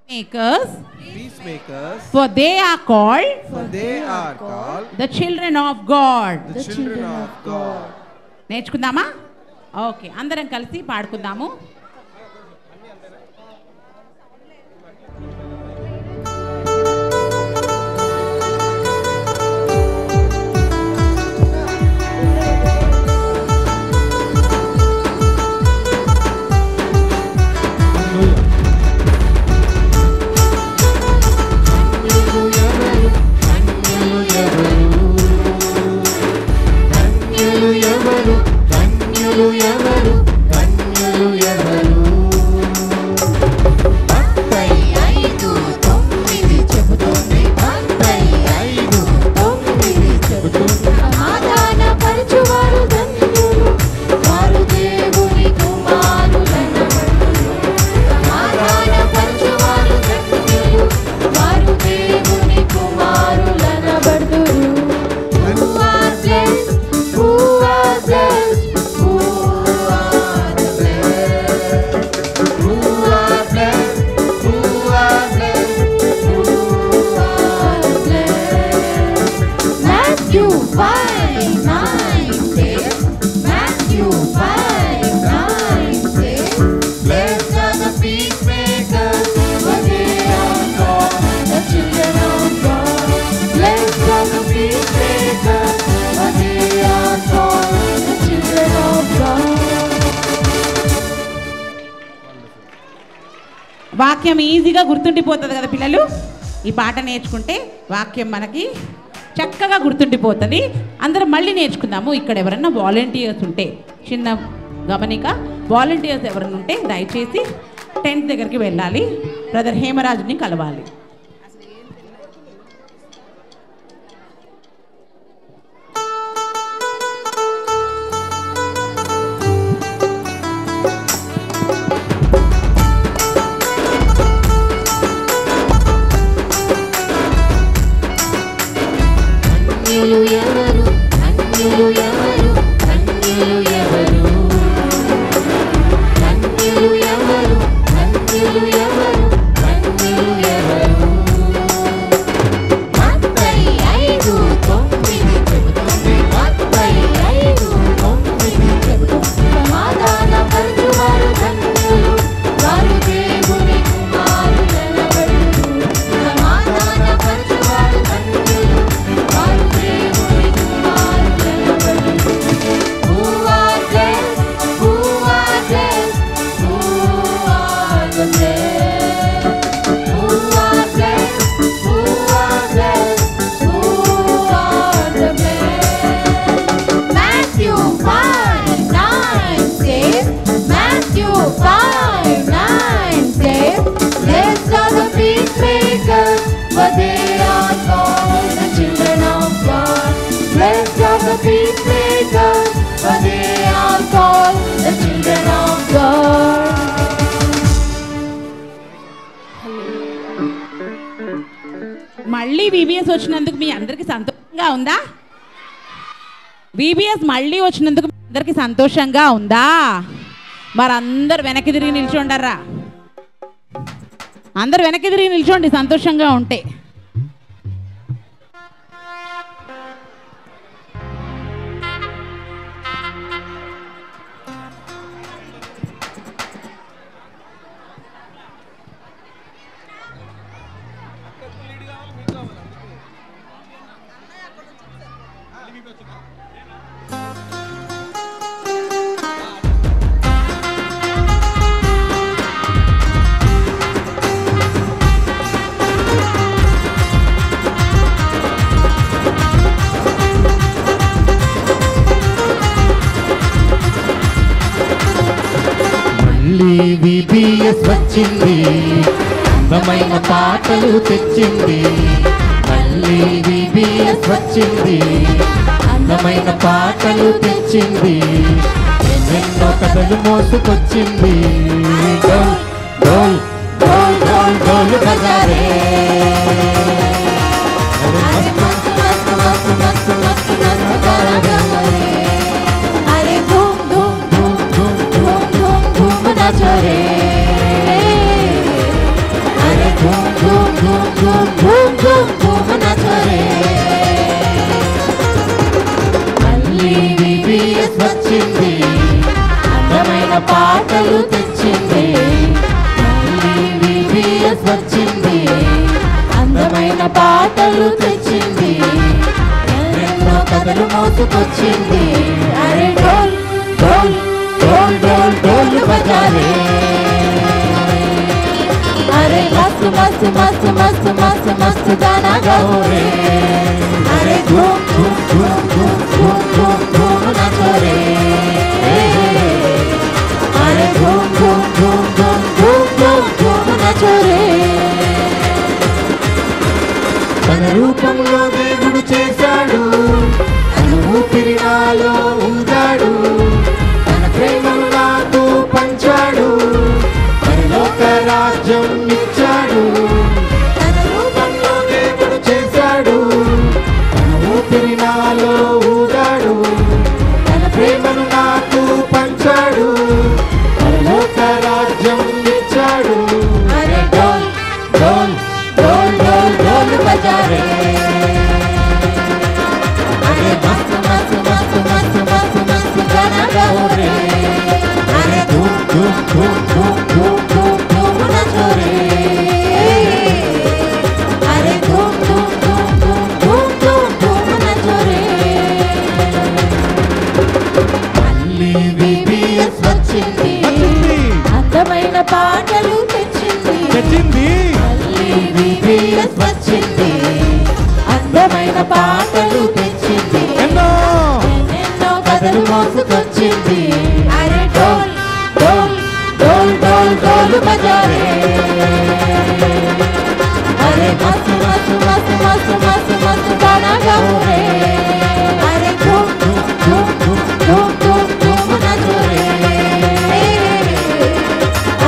peacemakers, for they are called the children of God. నేర్చుకుందామా? ఓకే, అందరం కలిసి పాడుకుందాము. ధన్యులు ఎవరు? ధన్యులు ఎవరు? ధన్యులు ఎవరు? వాక్యం ఈజీగా గుర్తుండిపోతుంది కదా పిల్లలు. ఈ పాట నేర్చుకుంటే వాక్యం మనకి చక్కగా గుర్తుండిపోతుంది. అందరం మళ్ళీ నేర్చుకుందాము. ఇక్కడ ఎవరన్నా వాలంటీర్స్ ఉంటే, చిన్న గమనిక, వాలంటీర్స్ ఎవరైనా ఉంటే దయచేసి టెంట్ దగ్గరికి వెళ్ళాలి, బ్రదర్ హేమరాజుని కలవాలి. మళ్ళీ VBS వచ్చినందుకు మీ అందరికి సంతోషంగా ఉందా? VBS మళ్ళీ వచ్చినందుకు మీ అందరికి సంతోషంగా ఉందా? మరి అందరు వెనక్కి తిరిగి నిల్చోండరా, అందరు వెనక్కి తిరిగి నిల్చోండి సంతోషంగా ఉంటే. VBS వచ్చింది, అందమైన పాటలు తెచ్చింది. మళ్ళీ VBS వచ్చింది, అందమైన పాటలు తెచ్చింది. ఎన్నెన్నో కథలు మోసుకొచ్చింది. డోల్ డోల్ డోల్ డోల్ డోల్ బజారే, అరే ధూమ్ ధూమ్ ధూమ్ ధూమ్ ధూమ్ ధూమ్ ధూమ్ నచరే, అరే ధూమ్ ధూమ్ ధూమ్ ధూమ్ ధూమ్ ధూమ్ ధూమ్ నచరే. మళ్ళీ VBS వచ్చింది, అందమైన పాటలు తెచ్చింది. మళ్ళీ VBS వచ్చింది, అందమైన పాటలు తెచ్చింది. ఎన్నెన్నో కథలు మోసుకొచ్చింది. అరే డోల్ డోల్ డోల్ డోల్ డోల్ బజారే, అరే మస్తు మస్తు మస్తు మస్తు మస్తు మస్తు గానా గౌరే, అరే ధూమ్ ధూమ్ ధూమ్ ధూమ్ ధూమ్ ధూమ్ ధూమ్ నచరే, అరే ధూమ్ ధూమ్ ధూమ్ ధూమ్ ధూమ్ ధూమ్ ధూమ్ నచరే. తన రూపంలో దేవుడు చేశాడు, తన ఊపిరి నాలో ఊదాడు. తన ప్రేమను నాకు పంచాడు, పరలోక రాజ్యం ఇచ్చాడు. తన రూపంలో దేవుడు చేశాడు, తన ఊపిరి నాలో ఊదాడు. తన ప్రేమను నాకు పంచాడు, పరలోక రాజ్యం ఇచ్చాడు. అరే డోల్ డోల్ డోల్ డోల్ డోల్ బజారే, అరే మస్తు మస్తు మస్తు మస్తు మస్తు మస్తు గానా గౌరే, అరే ధూమ్ ధూమ్ ధూమ్ ధూమ్ ధూమ్ ధూమ్ ధూమ్ నచరే, అరే ధూమ్ ధూమ్ ధూమ్ ధూమ్ ధూమ్ ధూమ్ ధూమ్ నచరే. మళ్ళీ VBS వచ్చింది, అందమైన పాటలు తెచ్చింది. జీసస్ వచ్చింది అందమైన పాటలు తెచ్చింది ఎన్నెన్నో కథలు మోసుకొచ్చింది అరే డోల్ డోల్ డోల్ డోల్ డోలు బజారే అరే మస్తు మస్తు మస్తు మస్తు మస్తు మస్తు గానా గావురే అరే ధూమ్ ధూమ్ ధూమ్ ధూమ్ ధూమ్ ధూమ్ నచోరే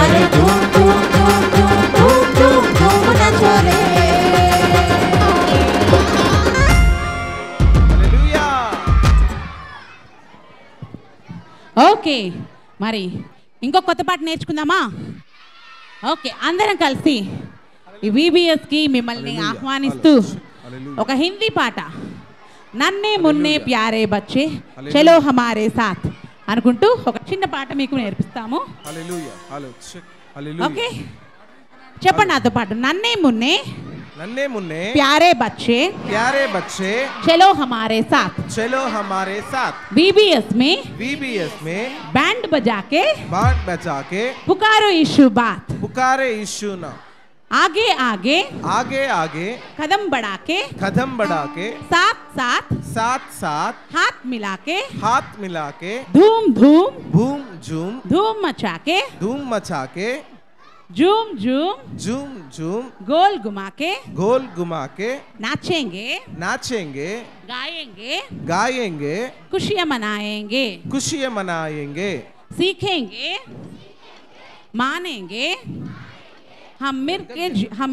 అరే ధూమ్ ధూమ్ ధూమ్ ధూమ్ ధూమ్ ధూమ్ ధూమ్ నచోరే ఓకే మరి ఇంకో కొత్త పాట నేర్చుకుందామా? ఓకే, అందరం కలిసి ఈ VBSకి మిమ్మల్ని ఆహ్వానిస్తూ ఒక హిందీ పాట నన్నే మున్నే ప్యారే బచ్చే చలో హమారే సాత్ అనుకుంటూ ఒక చిన్న పాట మీకు నేర్పిస్తాము. ఓకే, చెప్పండి నాతో పాటు. నన్నే మున్నే प्यारे बच्चे चलो हमारे साथ VBS में बैंड बजा के पुकारो यीशु बात ना आगे आगे कदम बढ़ा के साथ हाथ मिला के धूम धूम मचा के झूम झूम गोल घुमा के नाचेंगे गाएंगे खुशियाँ मनाएंगे सीखेंगे मानेंगे हम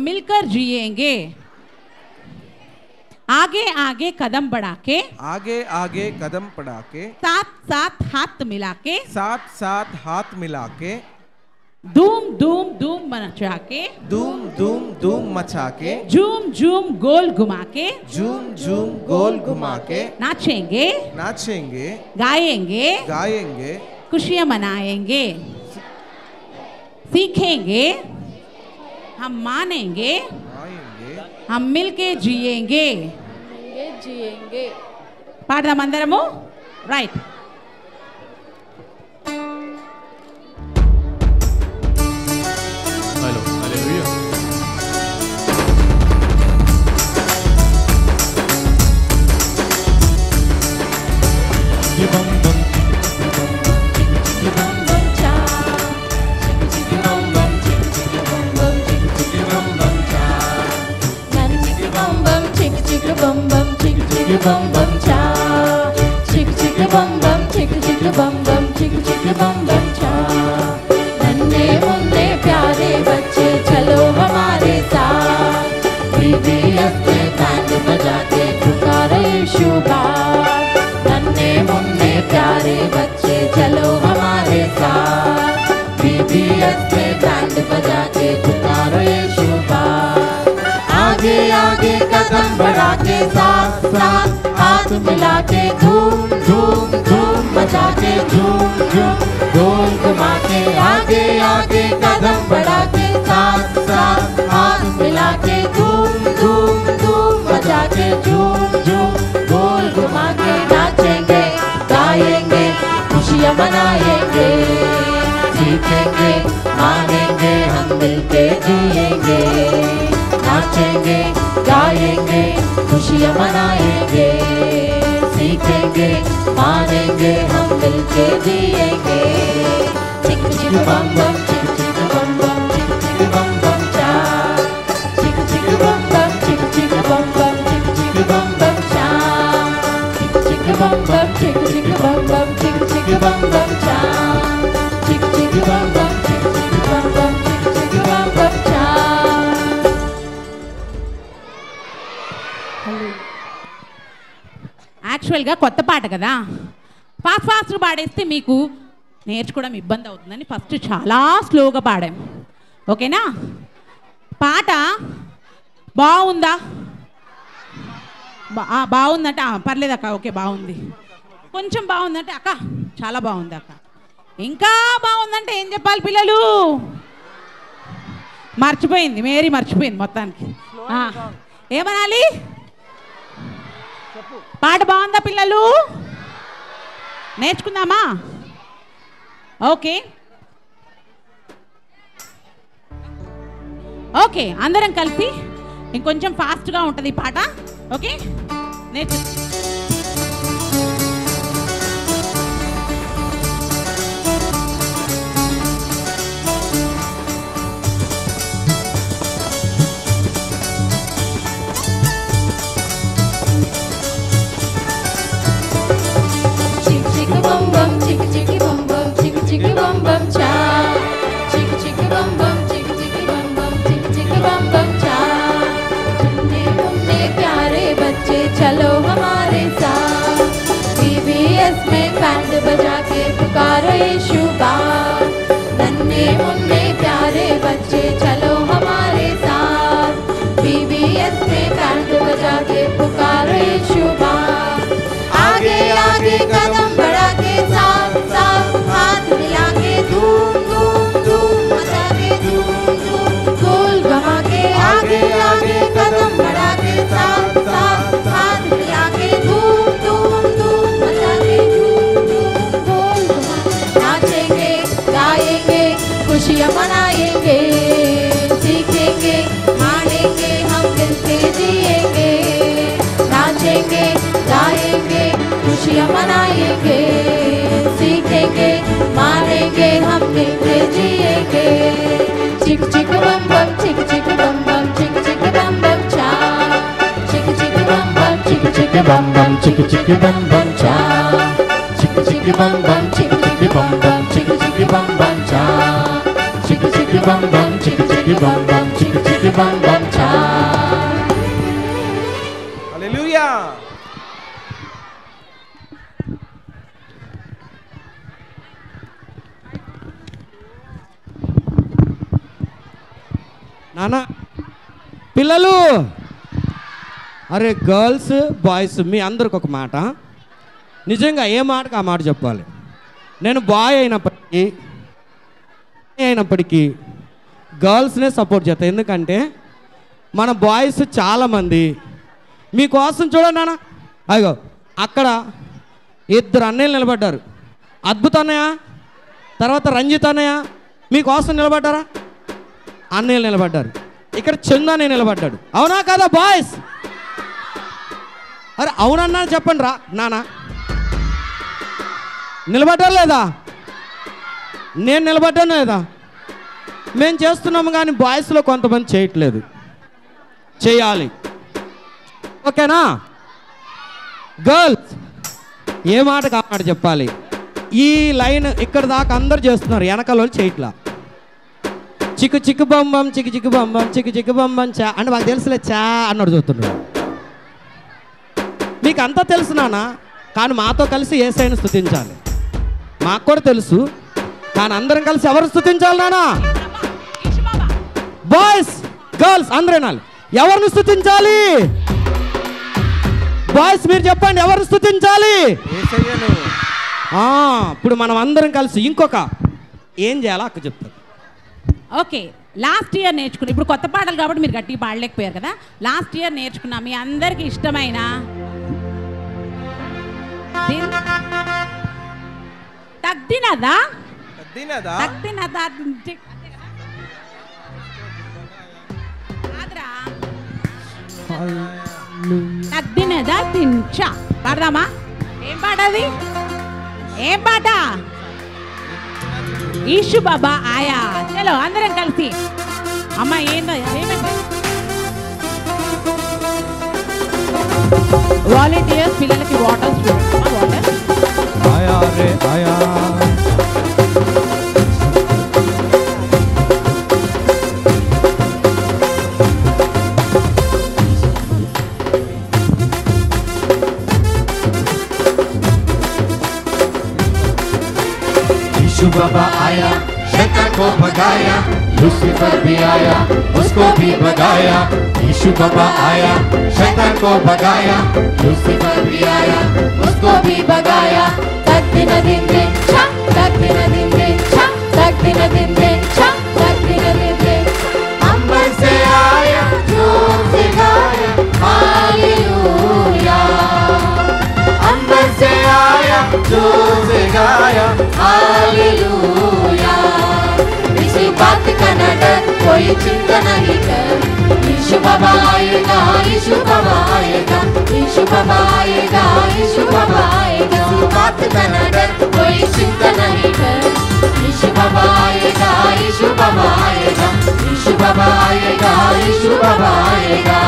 मिलकर जिएंगे आगे आगे कदम बढ़ा के साथ हाथ मिला के धूम मचा के झूम गोल घुमा के नाचेंगे गाएंगे खुशियाँ मनाएंगे सीखेंगे हम मानेंगे हम मिलके जिएंगे पाडदाम अंदरमु right bum bum cha chick chick bum bum chick chick bum bum chick chick bum bum cha नन्हे मुन्ने प्यारे बच्चे चलो हमारे साथ VBS में बैंड बजा के पुकारो यीशु बात नन्हे मुन्ने प्यारे बच्चे चलो हमारे साथ VBS में बैंड बजा के पुकारो यीशु बात आगे आगे कदम बढ़ा के साथ हाथ मिला के धूम मचा के झूम गोल घुमा के आगे आगे कदम बढ़ा के साथ हाथ मिला के धूम मचा के झूम गोल घुमा के नाचेंगे गाएंगे खुशियाँ मनाएंगे सीखेंगे मानेंगे हम मिलके जिएंगे नाचेंगे गाएंगे खुशियाँ मनाएंगे सीखेंगे मानेंगे हम मिलके जिएंगे चिक चिक बम बम चिक चिक बम बम चिक चिक बम बम चा चिक चिक बम बम चिक चिक बम बम चिक चिक बम बम चा चिक चिक बम बम चिक चिक बम बम चिक चिक बम बम चा चिक चिक बम बम चिक चिक बम बम चिक चिक बम बम चा యాక్చువల్గా కొత్త పాట కదా ఫాస్ట్ పాడేస్తే మీకు నేర్చుకోవడం ఇబ్బంది అవుతుందని ఫస్ట్ చాలా స్లోగా పాడాం. ఓకేనా? పాట బాగుందా? బాగుందంటే పర్లేదు అక్క, ఓకే బాగుంది. కొంచెం బాగుందంటే అక్క చాలా బాగుంది అక్క. ఇంకా బాగుందంటే ఏం చెప్పాలి పిల్లలు? మర్చిపోయింది, మేరీ మర్చిపోయింది మొత్తానికి. ఏమనాలి? పాట బాగుందా పిల్లలు? నేర్చుకుందామా? ఓకే ఓకే, అందరం కలిసి ఇంకొంచెం ఫాస్ట్గా ఉంటుంది ఈ పాట. ఓకే, నేర్చు. bum bum chicka chicka bum bum chicka chicka bum bum cha chicka chicka bum bum chicka chicka bum bum chicka chicka bum bum cha नन्हे मुन्ने प्यारे बच्चे चलो हमारे साथ VBS में बैंड बजा के पुकारो यीशु बाप नन्हे मुन्ने प्यारे बच्चे चलो हमारे साथ VBS में बैंड बजा के पुकारो यीशु बाप आगे आगे कदम बढ़ा के साथ साथ हाथ मिला के धूम धूम धूम मचा के धूम धूम गोल घुमा के आगे आगे कदम बढ़ा के साथ साथ हाथ मिला के धूम धूम धूम मचा के धूम धूम गोल घुमा नाचेंगे गाएंगे खुशियाँ मनाएंगे सीखेंगे मानेंगे हम मिलके जिएंगे नाचेंगे गाएंगे खुशियाँ मनाएंगे सीखेंगे मानेंगे हम मिलके जिएंगे चिक चिक बम बम चिक चिक बम बम चिक चिक बम बम चा चिक चिक बम बम चिक चिक बम बम चिक चिक बम बम चा चिक चिक बम बम चिक चिक बम बम चिक चिक बम बम चा चिक चिक बम बम चिक चिक बम बम चिक चिक बम बम चा हालेलुया నాన్న పిల్లలు అరే గర్ల్స్ బాయ్స్ మీ అందరికి ఒక మాట నిజంగా ఏ మాటకు ఆ మాట చెప్పాలి నేను బాయ్ అయినప్పటికీ గర్ల్స్నే సపోర్ట్ చేస్తాను ఎందుకంటే మన బాయ్స్ చాలామంది మీకోసం చూడండి నాన్న అయ్యో అక్కడ ఇద్దరు అన్నయ్యలు నిలబడ్డారు అద్భుత అన్నయ్య తర్వాత రంజిత్ అన్నయ్య మీకోసం నిలబడ్డారా అన్నయ్యలు నిలబడ్డారు ఇక్కడ చందనే నిలబడ్డాడు అవునా కదా బాయ్స్ అరే అవునన్నా చెప్పండి రా నాన్న నిలబడ్డారు లేదా నేను నిలబడ్డాను లేదా మేము చేస్తున్నాము కానీ బాయ్స్లో కొంతమంది చేయట్లేదు చేయాలి ఓకేనా గర్ల్స్ ఏ మాట కామాట చెప్పాలి ఈ లైన్ ఇక్కడ దాకా అందరు చేస్తున్నారు వెనకాల వాళ్ళు చేయట్లా చిక్కు చిక్కు బొంబం చిక్కు చిక్కు బొంబం చిక్కు చిక్కు బొంబం చా అంటే మాకు తెలుసులే చా అన్నాడు చూస్తున్నాడు మీకు అంతా తెలుసు నాన్న కానీ మాతో కలిసి యేసయ్యను స్తుతించాలి మాకు కూడా తెలుసు కానీ అందరం కలిసి ఎవరు స్తుతించాలి నాన్న బాయ్స్ గర్ల్స్ అందరూ వినాలి ఎవరిని స్తుతించాలి బాయ్స్ మీరు చెప్పండి ఎవరిని స్తుతించాలి యేసయ్యను ఇప్పుడు మనం అందరం కలిసి ఇంకొక ఏం చేయాలో అక్క చెప్తారు ఓకే లాస్ట్ ఇయర్ నేర్చుకున్నాం ఇప్పుడు కొత్త పాటలు కాబట్టి మీరు గట్టిగా పాడలేకపోయారు కదా లాస్ట్ ఇయర్ నేర్చుకున్నాం మీ అందరికి ఇష్టమైన తగ్దినదా తగ్దినదా తగ్దినదా తగ్దినదా తించా పాడదామా ఏం పాట అది ఏం పాట ఈషు బాబా ఆయా చలో అందరం కలిసి అమ్మ ఏందో ఏమైంది వాలంటీర్స్ పిల్లలకి వాటర్ వాటర్ ఆయా రే ఆయా बाबा आया शैतान को भगाया लूसीफर भी आया उसको भी भगाया यीशु बाबा आया शैतान को भगाया लूसीफर भी आया उसको भी भगाया तक दिन दिन दिन छा तक दिन दिन दिन छा तक दिन दिन दिन छा तक दिन दिन दिन अंबर से आया जो सिखाया हालेलुया अंबर से आया जो सिखाया हालेलुया इसी बात का न डर कोई चिंता नहीं कर यीशु बाबा आया यीशु बाबा आएगा, यीशु बाबा आएगा, बात का न डर, कोई चिंता नहीं कर। यीशु बाबा आएगा, यीशु बाबा आएगा, यीशु बाबा आएगा, यीशु बाबा आएगा।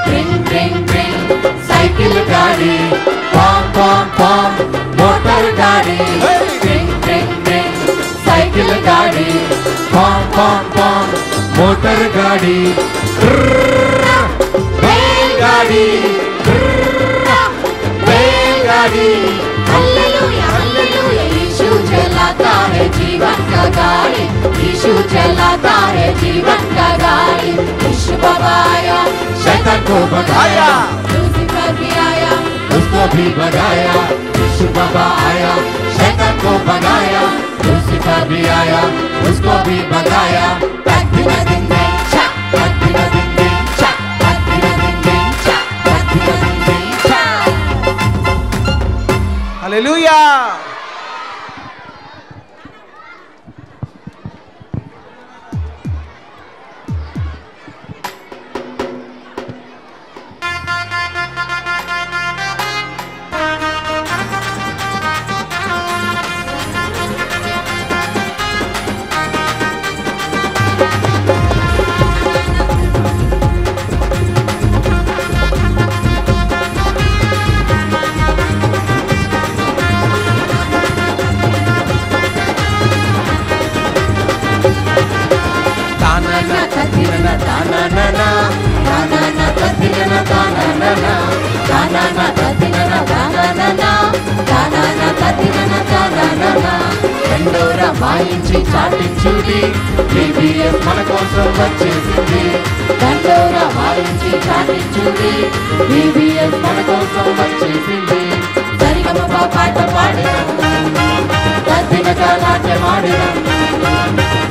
ट्रिंग ट्रिंग ट्रिंग साइकिल गाड़ी, पॉम पॉम पॉम मोटर गाड़ी, ट्रिंग ट्रिंग ट्रिंग साइकिल गाड़ी, पॉम पॉम पॉम मोटर गाड़ी, बैलगाड़ी, बैलगाड़ी। हालेलुया हालेलुया, यीशु चलाता है जीवन का गाड़ी, यीशु चलाता है जीवन का गाड़ी। यीशु बाबा आया, शैतान को भगाया, लूसीफर भी आया, उसको भी भगाया। यीशु बाबा आया, शैतान को भगाया, लूसीफर भी आया, उसको भी भगाया। हालेलुया। వాయించి చాటించుడి, VBS మన కోసం వచ్చేసింది। దండోరా వాయించి చాటించుడి, VBS మన కోసం వచ్చేసింది। సరిగమ పాట పాడినం, తద్దినక నాట్యమాడినం,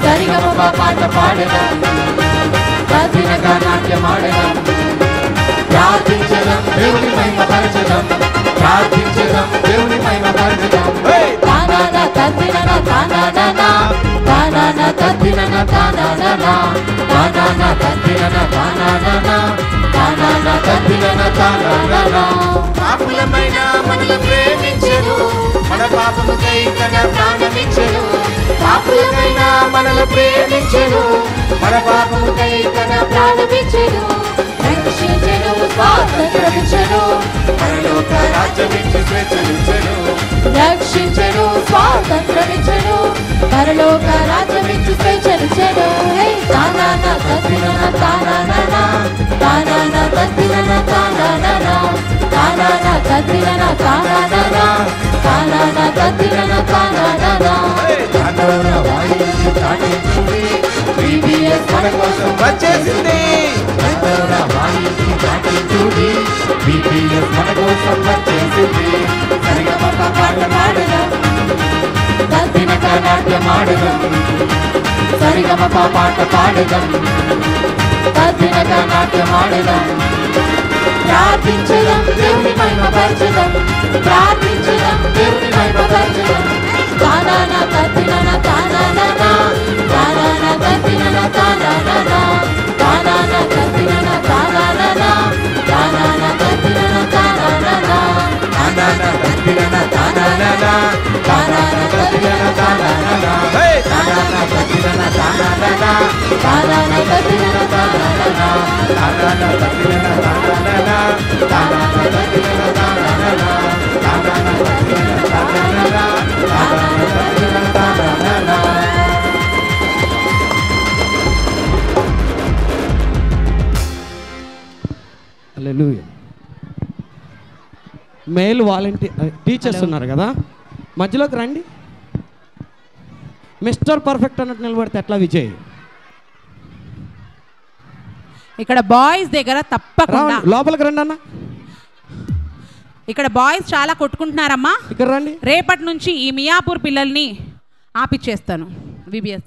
సరిగమ పాట పాడినం, తద్దినక నాట్యమాడినం। ప్రార్థించడం దేవుని మహిమపరచడం, ప్రార్థించడం దేవుని మహిమపరచడం। తానాన తద్దినన తానానన, తానాన తద్దినన తానానన, తానాన తద్దినన తానానన, తానాన తద్దినన తానానన। పాపులమైన మనల్ని ప్రేమించెను, మన పాపముకై తన ప్రాణమిచ్చెను। పాపులమైన మనల్ని ప్రేమించెను, మన పాపముకై తన ప్రాణమిచ్చెను, రక్షించెను, స్వాతంత్రమిచ్చెను, పరలోక రాజ్యమిచ్చి స్వేచ్ఛనిచ్చెను। రక్షించెను, స్వాతంత్రమిచ్చెను, పరలోక రాజ్యమిచ్చి స్వేచ్ఛనిచ్చెను। తానాన తద్దినన తానానన, తానాన తద్దినన తానానన, తానాన తద్దినన తానానన, తానాన తద్దినన తానానన। దండోరా వాయించి చాటించుడి, VBS మన కోసం వచ్చేసింది। దండోరా వాయించి చాటించుడి, VBS మన కోసం వచ్చేసింది। సరిగమ పాట పాడడం, తద్దినక నాట్యమాడడం, సరిగమ పాట పాడడం, తద్దినక నాట్యమాడడం। ప్రార్థించడం దేవుని మహిమపరచడం, ప్రార్థించడం దేవుని మహిమపరచడం। తానాన తద్దినన తానానన, తానాన తద్దినన తానానన, తానాన తద్దినన తానానన, తానాన తద్దినన తానానన, తానాన తద్దినన తానానన, తానాన తద్దినన తానానన, తానాన తద్దినన తానానన, తానాన తద్దినన తానానన, తానాన తద్దినన తానానన, తానాన తద్దినన తానానన, తానాన తద్దినన తానానన, తానాన తద్దినన తానానన। హల్లెలూయా. మేల్ వాలంటీర్ టీచర్స్ ఉన్నారు కదా, మధ్యలోకి రండి. మిస్టర్ పర్ఫెక్ట్ అన్నట్టు నిలబడితే ఎట్లా విజయ్? ఇక్కడ బాయ్స్ దగ్గర తప్పకుండా లోపలికి రండి అన్న. ఇక్కడ బాయ్స్ చాలా కొట్టుకుంటున్నారమ్మా. ఇక్కడ రండి. రేపటి నుంచి ఈ మియాపూర్ పిల్లల్ని ఆపిచ్చేస్తాను VBS.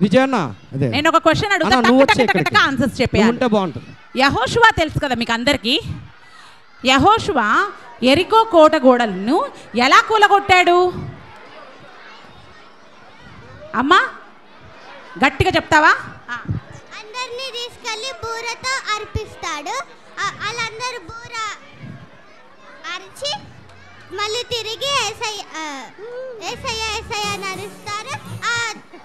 విజయన్న అదే నేను ఒక క్వశ్చన్ అడుగుతా, అన్న, నువ్వు వచ్చే టక్ టక్ టక్ ఆన్సర్స్ చెప్పేయాలి. ఉంటే బాగుంటుంది. యెహోషువ తెలుసు కదా మీకు అందరికీ. యెహోషువ ఎరికో కోట గోడలను ఎలా కూలగొట్టాడు? అమ్మా గట్టిగా చెప్తావా? అందరినీ తీసుకెళ్ళి బూరతో అర్పిస్తాడు. వాళ్ళందరూ బూర అరిచి మళ్ళీ తిరిగి ఏసయ్య నరుస్తారు.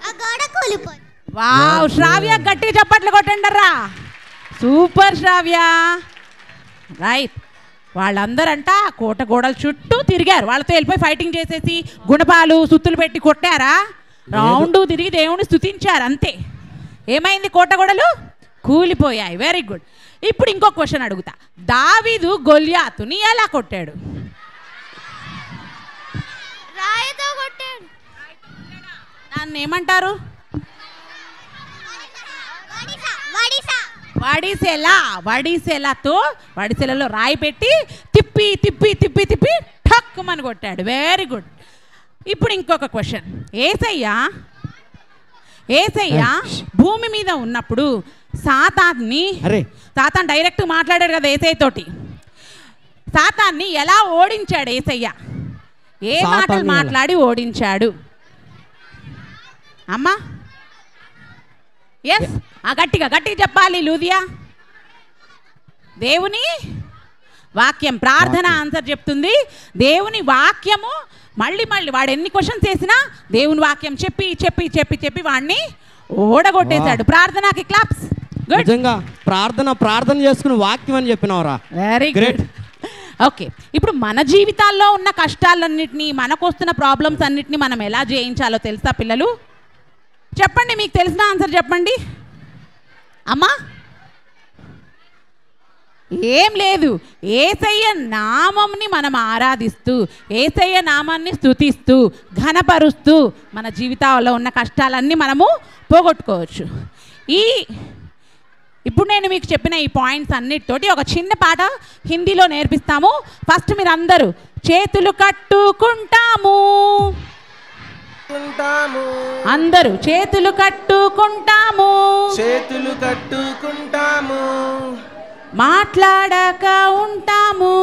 ఆ గోడ కూలిపోతుంది. వావ్, శ్రావ్య గట్టిగా చప్పట్లు కొట్టండర్రా. సూపర్ శ్రావ్య. రైట్. వాళ్ళందరంట కోట గోడల చుట్టూ తిరిగారు. వాళ్ళతో వెళ్ళిపోయి ఫైటింగ్ చేసేసి గుణపాలు సుత్తులు పెట్టి కొట్టారా? రౌండ్ తిరిగి దేవుని స్తుతించారు అంతే. ఏమైంది? కోట గోడలు కూలిపోయాయి. Very good. ఇప్పుడు ఇంకో క్వశ్చన్ అడుగుతా. దావీదు గొల్యాతుని ఎలా కొట్టాడు? రాయితో కొట్టాడు. దాన్ని ఏమంటారు? వడిసెలలో రాయి పెట్టి తిప్పి తిప్పి తిప్పి తిప్పి ఠక్కుమని కొట్టాడు. Very good. ఇప్పుడు ఇంకొక క్వశ్చన్. ఏసయ్య భూమి మీద ఉన్నప్పుడు సాతాన్ డైరెక్ట్ మాట్లాడాడు కదా ఏసయ్య తోటి. సాతాన్ని ఎలా ఓడించాడు ఏసయ్య? ఏ మాటలు మాట్లాడి ఓడించాడు అమ్మా? ఎస్, గట్టిగా గట్టిగా చెప్పాలి లూదియా. దేవుని వాక్యం. ప్రార్థన ఆన్సర్ చెప్తుంది. దేవుని వాక్యము మళ్ళీ మళ్ళీ వాడు ఎన్ని క్వశ్చన్స్ చేసినా దేవుని వాక్యం చెప్పి చెప్పి చెప్పి చెప్పి వాడిని ఓడగొట్టేశాడు. ప్రార్థనకి క్లాప్స్. గుడ్. నిజంగా ప్రార్థన చేసుకుని వాక్యం అని చెప్పినవరా. Very good. ఓకే, ఇప్పుడు మన జీవితాల్లో ఉన్న కష్టాలన్నింటినీ, మనకు వస్తున్న ప్రాబ్లమ్స్ అన్నిటినీ మనం ఎలా జయించాలో తెలుసా పిల్లలు? చెప్పండి, మీకు తెలిసిన ఆన్సర్ చెప్పండి అమ్మా. ఏం లేదు, యేసయ్య నామంని మనం ఆరాధిస్తూ, యేసయ్య నామాన్ని స్తుతిస్తూ, ఘనపరుస్తూ మన జీవితాల్లో ఉన్న కష్టాలన్నీ మనము పోగొట్టుకోవచ్చు. ఇప్పుడు నేను మీకు చెప్పిన ఈ పాయింట్స్ అన్నిటితోటి ఒక చిన్న పాట హిందీలో నేర్పిస్తాము. ఫస్ట్ మీరు అందరూ చేతులు కట్టుకుంటాము. అందరూ చేతులు కట్టుకుంటాము. చేతులు కట్టుకుంటాము. మాట్లాడక ఉంటాము.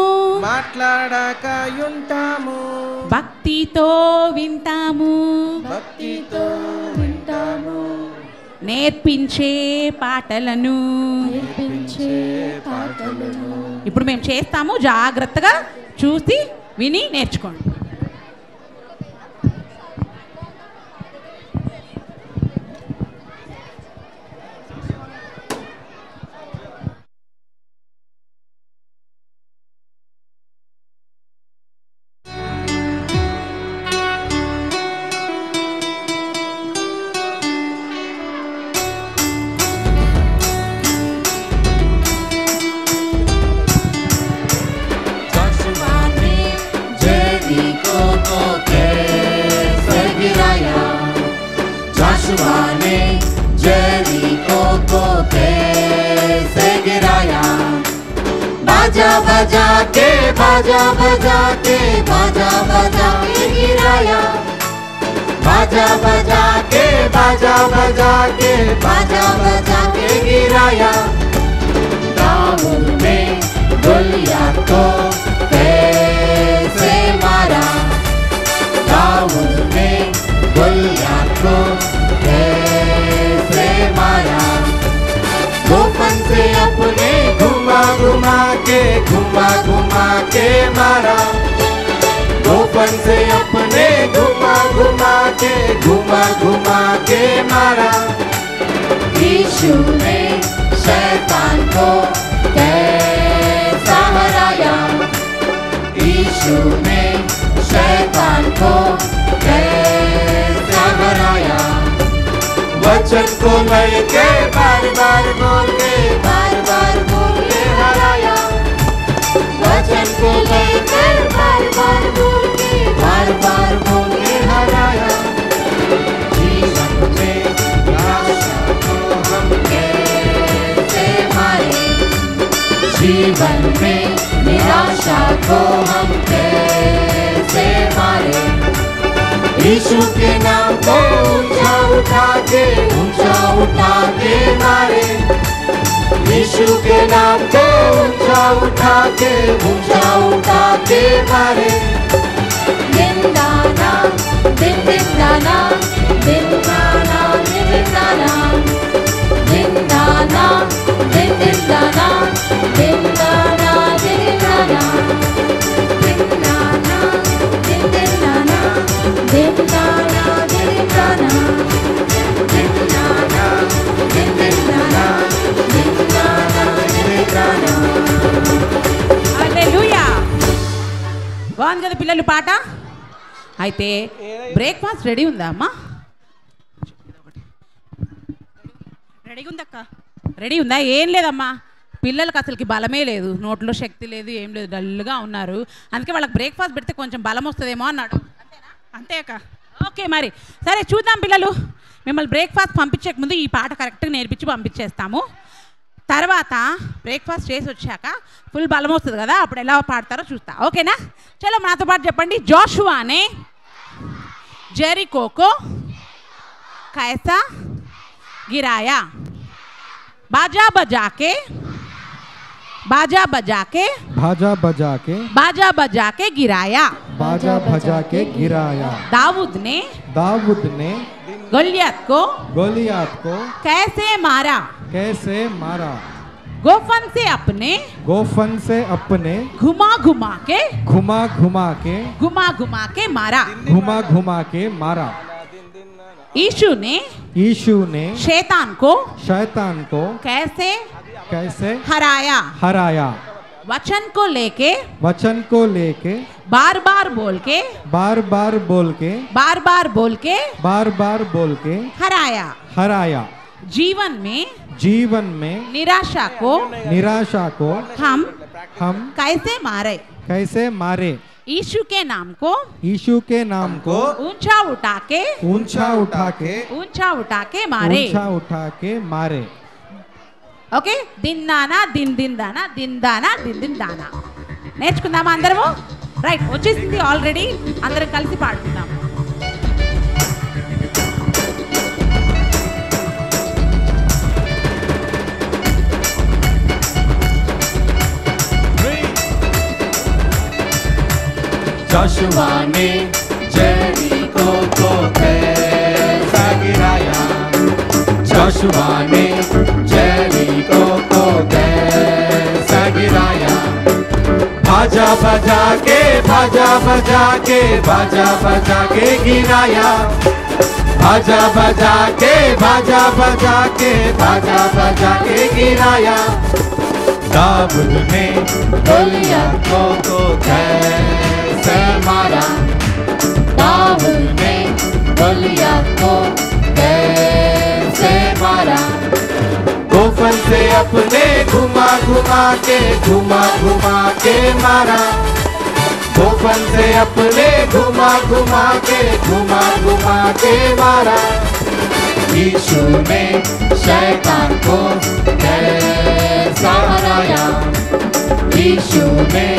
మాట్లాడక ఉంటాము. భక్తితో వింటాము. భక్తితో వింటాము. నేర్పించే పాటలను. ఇప్పుడు మేము చేస్తాము, జాగ్రత్తగా చూసి విని నేర్చుకోండి. बाजा बजा के बाजा बजा के बाजा बजा के गिराया, बाजा बजा के बाजा बजा के बाजा बजा के गिराया। दाऊद ने गोलियत को कैसे मारा, दाऊद ने गोलियत को कैसे मारा। गोफन से अपने घुमा घुमा के मारा, गोफन से अपने घुमा घुमा के मारा। यीशु ने शैतान को कैसा हराया, यीशु ने शैतान को कैसा हराया। वचन को लेके बार बार बोल के हराया, वचन को लेकर बार बार बोल के हराया। जीवन में निराशा को हम कैसे मारे, जीवन में निराशा को हम कैसे मारे। यीशु के नाम को ऊंचा उठा के मारे। यीशु के नाम को ऊंचा उठा के मारे। दिन दाना दिन दिन दाना दिन दाना दिन दिन दाना दिन दाना दिन दिन दाना दिन दाना दिन दाना दिन दाना दिन दिन दाना दिन दाना दिन दाना दिन दाना दिन दिन दाना दिन दाना दिन दाना। హల్లెలూయా. బాగుంది కదా పిల్లలు పాట. అయితే బ్రేక్ఫాస్ట్ రెడీ ఉందా అమ్మా? రెడీగా ఉందక్క. రెడీ ఉందా? ఏం లేదమ్మా, పిల్లలకి అసలుకి బలమే లేదు, నోట్లో శక్తి లేదు, ఏం లేదు, డల్గా ఉన్నారు. అందుకే వాళ్ళకి బ్రేక్ఫాస్ట్ పెడితే కొంచెం బలం వస్తుందేమో అన్నాడు. అంతే అక్క. ఓకే మరి సరే చూద్దాం పిల్లలు. మిమ్మల్ని బ్రేక్ఫాస్ట్ పంపించక ముందు ఈ పాట కరెక్ట్గా నేర్పించి పంపించేస్తాము. తర్వాత బ్రేక్ఫాస్ట్ చేసి వచ్చాక ఫుల్ బలం వస్తుంది కదా, అప్పుడు ఎలా పాడతారో చూస్తా. ఓకేనా? చలో నాతో పాటు చెప్పండి. జోషువానే जेरिको को कैसा गिराया, बाजा बजा के बाजा बजा के बाजा बजा के बाजा बजा के गिराया, बाजा बजा के गिराया। दाऊद ने गोलियत को कैसे मारा, गोफन से अपने घुमा घुमा के मारा। यीशु ने शैतान को कैसे हराया। वचन को लेके बार बार बोल के हराया। जीवन में निराशा को हम कैसे मारे। यीशु के नाम को ऊंचा उठा के मारे। ఓకే, దిన్నానా దిన్ దిన్ దానా దిన్ దానా దిన్ దిన్ దానా నేర్చుకుందామా అందరము? రైట్, వచ్చేసింది ఆల్రెడీ, అందరం కలిసి పాడుకుందాం. जोशुआ ने जेरिको को कैसा गिराया, जोशुआ ने जेरिको को कैसा गिराया। बाजा बजा के गिराया, बाजा बजा के गिराया। दाऊद ने गोलियत को कैसे मारा, दाऊद ने गोलियत को कैसे मारा। गोफन से अपने घुमा के मारा, गोफन से अपने घुमा के मारा। यीशु ने शैतान को कैसा हराया, यीशु ने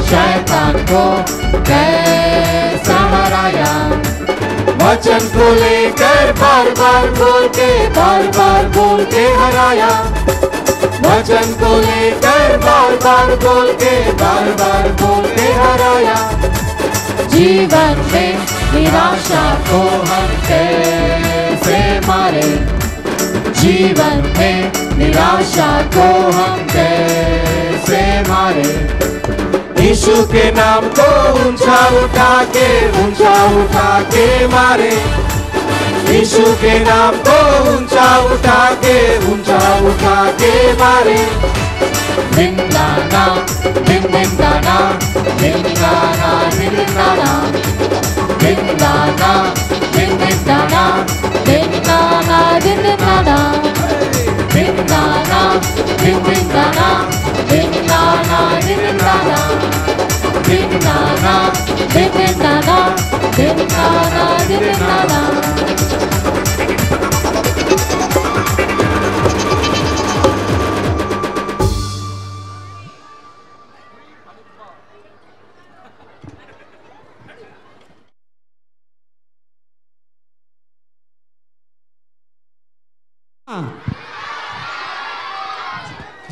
शैतान को कैसा हराया। वचन को लेकर बार बार बोल के हराया, वचन को लेकर बार बार बोल के हराया। जीवन में निराशा को हम कैसे मारे, जीवन में निराशा को हम कैसे मारे। यीशु के नाम को ऊंचा उठा के मारे, यीशु के नाम को ऊंचा उठा के मारे। दिन दाना दिन दिन दाना दिन दाना दिन दाना दिन दाना दिन दिन दाना दिन दाना दिन दाना दिन दाना दिन दिन दाना दिन दाना दिन दाना दिन दाना दिन दिन दाना दिन दाना दिन दाना।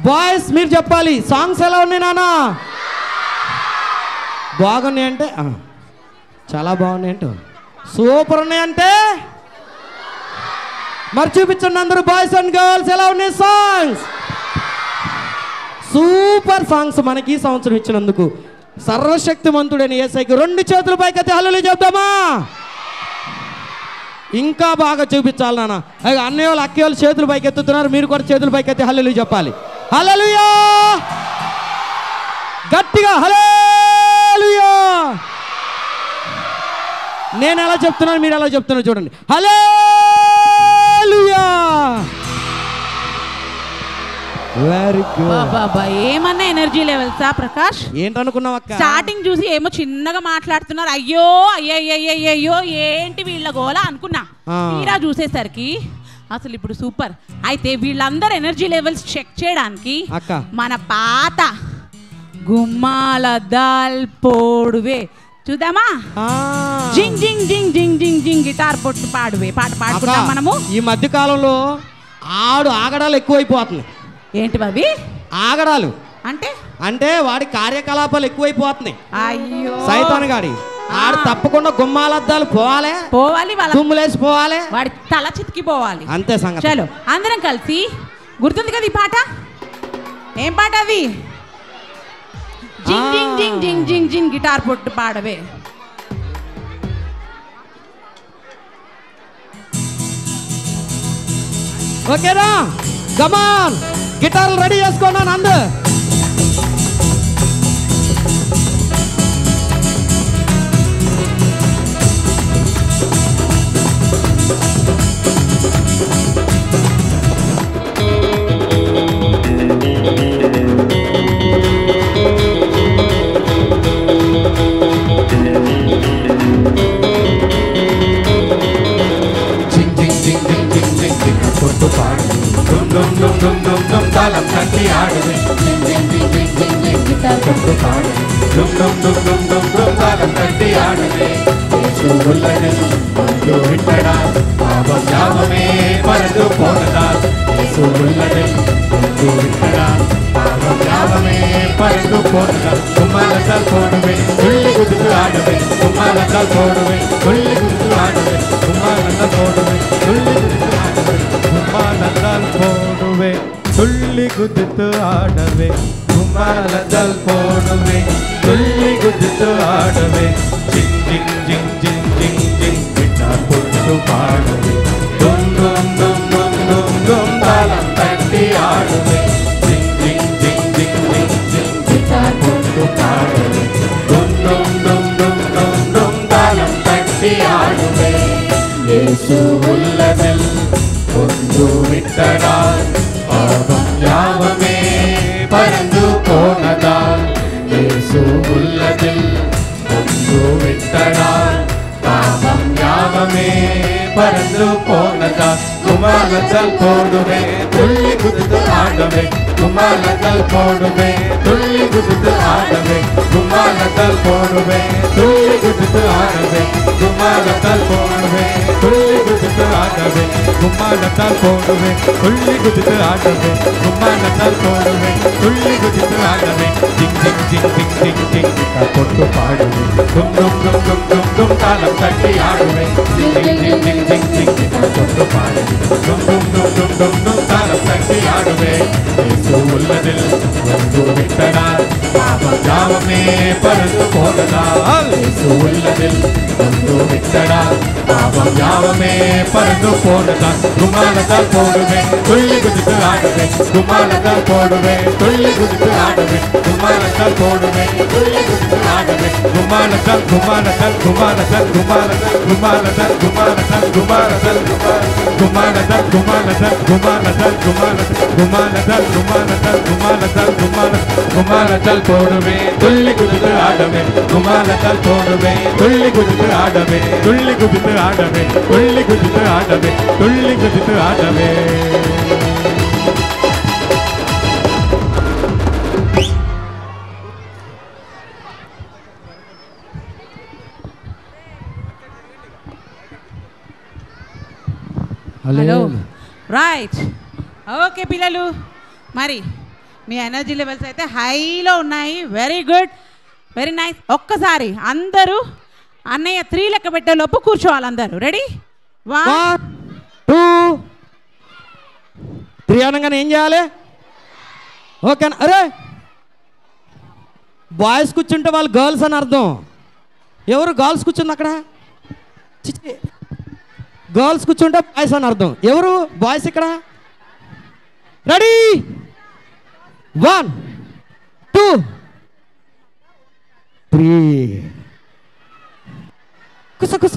బాయ్స్ మీరు చెప్పాలి సాంగ్స్ ఎలా ఉన్నాయి నాన్న? బాగున్నాయి అంటే చాలా బాగున్నాయి అంటే సూపర్ ఉన్నాయి అంటే మరి చూపించండి అందరూ. బాయ్స్ అండ్ గర్ల్స్ ఎలా ఉన్నాయి సాంగ్స్? సూపర్ సాంగ్స్ మనకి ఈ సంవత్సరం ఇచ్చినందుకు సర్వశక్తిమంతుడైన యేసయ్యకి 2 చేతుల పైకెత్తి హల్లెలూయా చెప్దామా? ఇంకా బాగా చూపించాలి నాన్న. అన్నయ్య వాళ్ళు అక్కయ్య వాళ్ళు చేతులు పైకెత్తుతున్నారు, మీరు కూడా చేతులు పైకెత్తి హల్లెలూయా చెప్పాలి. హల్లెలూయా గట్టిగా హల్లెలూయా. నేను ఎలా చెప్తున్నాను మీరు ఎలా చెప్తున్నారు చూడండి. హల్లెలూయా. Very good. బాబా ఏమన్నా ఎనర్జీ లెవెల్సా ప్రకాష్? ఏంటనుకున్నావు అక్క? స్టార్టింగ్ చూసి ఏమో చిన్నగా మాట్లాడుతున్నారు, అయ్యో అయ్యో ఏంటి వీళ్ళ గోల అనుకున్నా. తీరా చూసేసరికి అసలు ఇప్పుడు సూపర్. అయితే వీళ్ళందరూ ఎనర్జీ లెవెల్స్ చెక్ చేయడానికి మన పాత గుమ్మాలద్దాల్ పోడువే చూద్దామా? జింగ్ జింగ్ జింగ్ జింగ్ జింగ్ జింగ్ గిటార్ పొట్టు పాడువే పాట పాడుకుంటాం మనము. ఈ మధ్య కాలంలో ఆగడాలు ఎక్కువైపోతున్నాయి. ఏంటి అవి ఆగడాలు? అంటే అంటే వాడి కార్యకలాపాలు ఎక్కువైపోతున్నాయి. అయ్యో సైతాన్ గాడి ఆడు తప్పకుండా గుమ్మాలద్దాలు పోవాలి వాళ్ళ దుమ్ములేసి పోవాలి, వాడి తల చితికి పోవాలి, అంతే సంగతి. చలో అందరం కలిసి గుర్తుంది కదా ఈ పాట? ఏం పాట అది? జింగ్ జింగ్ జింగ్ జింగ్ జింగ్ జింగ్ గిటార్ పొట్టు పాడవే. ఓకేనా? కమాన్ గిటార్లు రెడీ చేసుకున్నాను అందరు. తాళం తట్టి ఆడువే తాళం తట్టి ఆడువే విట్టడా పాపం యావమే పరదు పోనదా విట్టడా పాపం యావమే పరదు పోనదా కుమ్మాలతాల్ పోడువే తుళ్ళి గుద్దుకు ఆడువే కుమ్మాలతాల్ పోడువే తుళ్ళి గుద్దుకు ఆడువే కుమ్మాలతాల్ పోడువే తుళ్ళి గుద్దుకు ఆడువే కుమ్మాలతాల్ పోడువే తుళ్ళి గుద్దుతూ ఆడవే కుమ్మాలతాల్ పోడువే తుళ్ళి గుద్దుతూ ఆడవే జింగ్ జింగ్ జింగ్ జింగ్ జింగ్ జింగ్ గిటార్ పొట్టు పాడవే డుమ్ డుమ్ డుమ్ డుమ్ డుమ్ డుమ్ తాళం తట్టి ఆడవే జింగ్ జింగ్ జింగ్ జింగ్ జింగ్ జింగ్ గిటార్ పొట్టు పాడవే డుమ్ డుమ్ డుమ్ డుమ్ డుమ్ డుమ్ తాళం తట్టి ఆడవే యేసు ఉల్లదిల్ పొందు విట్టడా పాపం యావమే పరందు పోనదా యేసు ఉల్లదిల్ పొందు విట్టడా పాపం యావమే పరందు పోనదా కుమాలతల్ పోడువే తుళ్ళి గుద్దుతూ ఆడవే కుమాలతల్ పోడువే తుళ్ళి గుద్దుతూ ఆడవే కుమాలతల్ పోడువే తుళ్ళి గుద్దుతూ ఆడవే కుమాలతల్ పోడువే తుళ్ళి గుద్దుతూ ఆడవే కుమాలతల్ పోడువే తుళ్ళి గుద్దుతూ ఆడవే కుమాలతల్ పోడువే తుళ్ళి గుద్దుతూ ఆడవే జింగ్ జింగ్ జింగ్ జింగ్ జింగ్ జింగ్ గిటార్ పొట్టు పాడువే డుమ్ డుమ్ డుమ్ డుమ్ డుమ్ డుమ్ తాళం తట్టి ఆడువే జింగ్ జింగ్ జింగ్ జింగ్ జింగ్ జింగ్ గిటార్ పొట్టు పాడువే డుమ్ డుమ్ డుమ్ డుమ్ డుమ్ డుమ్ తాళం తట్టి ఆడువే యేసు ఉల్లదిల్ పొందు విట్టడా పాపం యావమే పరందు పోనదా యేసు ఉల్లదిల్ పొందు విట్టడా పాపం యావమే పరందు పోనదా కుమాలతాల్ పోడువే తుళ్ళి గుద్దుతూ ఆడవే కుమాలతాల్ పోడువే తుళ్ళి గుద్దుతూ ఆడవే కుమాలతాల్ పోడువే తుళ్ళి గుద్దుతూ ఆడవే కుమాలతాల్ కుమాలతాల్ కుమాలతాల్ కుమాలతాల్ కుమాలతాల్ కుమాలతాల్ కుమాలతాల్ కుమాలతాల్ కుమాలతాల్ కుమాలతాల్ కుమాలతాల్ కుమాలతాల్ కుమాలతాల్ కుమాలతాల్ పోడువే తుళ్ళి గుద్దుతూ ఆడవే కుమాలతాల్ పోడువే తుళ్ళి గుద్దుతూ ఆడవే తుళ్ళి గుద్దుతూ ఆడవే తుళ్ళి గుద్దుతూ ఆడవే తుళ్ళి గుద్దుతూ ఆడవే. హలో రా రైట్. ఓకే పిల్లలు, మరి మీ ఎనర్జీ లెవెల్స్ అయితే హైలో ఉన్నాయి. Very good, very nice. ఒక్కసారి అందరూ అన్నయ్య 3 లెక్క పెట్టే లోపు కూర్చోవాలి. అందరూ రెడీ? 1 2 3 అనగానే ఏం చేయాలి? ఓకేనా? అరే బాయ్స్ కూర్చుంటే వాళ్ళు గర్ల్స్ అని అర్థం. ఎవరు గర్ల్స్ కూర్చుంది అక్కడ? గర్ల్స్ కూర్చుంటే బాయ్స్ అని అర్థం. ఎవరు బాయ్స్ ఇక్కడ? రెడీ? 1 2 3. కుస కుస.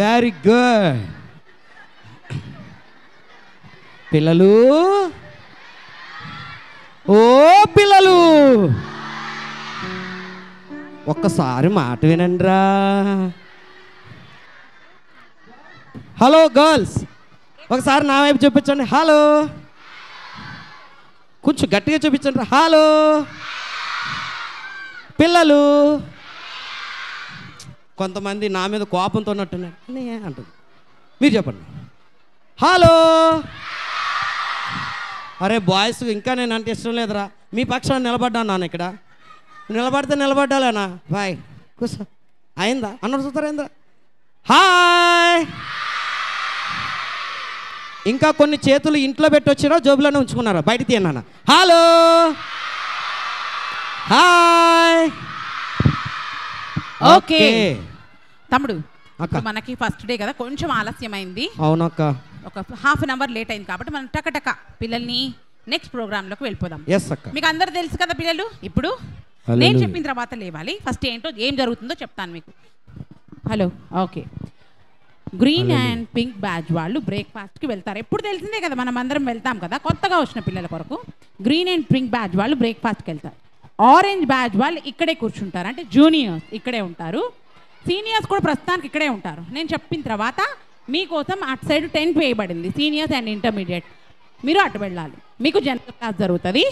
వెరీ గుడ్ పిల్లలు. ఓ పిల్లలు, ఒక్కసారి మాట వినండిరా. హలో గర్ల్స్, ఒకసారి నా వైపు చూపించండి. హలో. కొంచెం గట్టిగా చూపించండి. హలో. పిల్లలు కొంతమంది నా మీద కోపంతో ఉన్నట్టున్నారు అంటుంది. మీరు చెప్పండి. హలో. అరే బాయ్స్ ఇంకా నేను అంటే ఇష్టం లేదురా. మీ పక్షాన్ని నిలబడ్డాను నాన్న. ఇక్కడ నిలబడితే నిలబడ్డాలేనా? బాయ్ కూర్చో. అయిందా అన్నట్టు చూస్తారా? హాయ్. ఇంకా కొన్ని చేతులు ఇంట్లో పెట్టి వచ్చినా జోబులోనే ఉంచుకున్నారా? బయట తీయన్నా. హలో. హాయ్. ఓకే తమ్ముడు, అక్క మనకి ఫస్ట్ డే కదా, కొంచెం ఆలస్యమైంది. అవునక్క, ఒక హాఫ్ అన్ అవర్ లేట్ అయింది కాబట్టి మనం టకటక పిల్లల్ని నెక్స్ట్ ప్రోగ్రాంలోకి వెళ్ళిపోదాం. ఎస్ అక్క. మీకు అందరు తెలుసు కదా పిల్లలు. ఇప్పుడు నేను చెప్పిన తర్వాత లేవాలి. ఫస్ట్ ఏంటో ఏం జరుగుతుందో చెప్తాను మీకు. Hello. Okay. Green and pink batch వాళ్ళు బ్రేక్ఫాస్ట్కి వెళ్తారు. ఎప్పుడు తెలిసిందే కదా, మనం అందరం వెళ్తాం కదా. కొత్తగా వచ్చిన పిల్లల కొరకు గ్రీన్ అండ్ పింక్ బ్యాచ్ వాళ్ళు బ్రేక్ఫాస్ట్కి వెళ్తారు. ఆరెంజ్ బ్యాచ్ వాళ్ళు ఇక్కడే కూర్చుంటారు, అంటే జూనియర్స్ ఇక్కడే ఉంటారు. సీనియర్స్ కూడా ప్రస్తుతానికి ఇక్కడే ఉంటారు. నేను చెప్పిన తర్వాత మీకోసం అటు సైడ్ టెంట్ వేయబడింది, సీనియర్స్ అండ్ ఇంటర్మీడియట్. మీరు అటు వెళ్ళాలి. మీకు జనరల్ క్లాస్ జరుగుతుంది.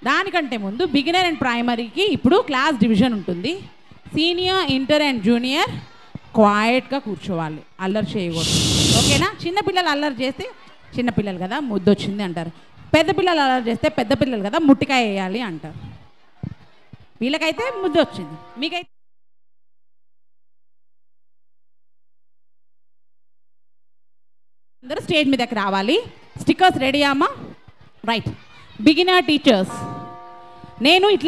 దానికంటే ముందు బిగినర్ అండ్ ప్రైమరీకి ఇప్పుడు క్లాస్ డివిజన్ ఉంటుంది. సీనియర్, ఇంటర్ అండ్ జూనియర్ క్వైట్గా కూర్చోవాలి, అల్లరి చేయకూడదు. ఓకేనా? చిన్నపిల్లలు అల్లరి చేస్తే చిన్నపిల్లలు కదా ముద్దు వచ్చింది అంటారు. పెద్ద పిల్లలు అల్లరి చేస్తే పెద్ద పిల్లలు కదా ముట్టికాయ వేయాలి అంటారు. వీళ్ళకైతే ముద్దు వచ్చింది, మీకైతే అందరూ స్టేజ్ మీదకి రావాలి. స్టిక్కర్స్ రెడీ అమ్మా? రైట్. బిగినర్ టీచర్స్, నేను ఇట్లా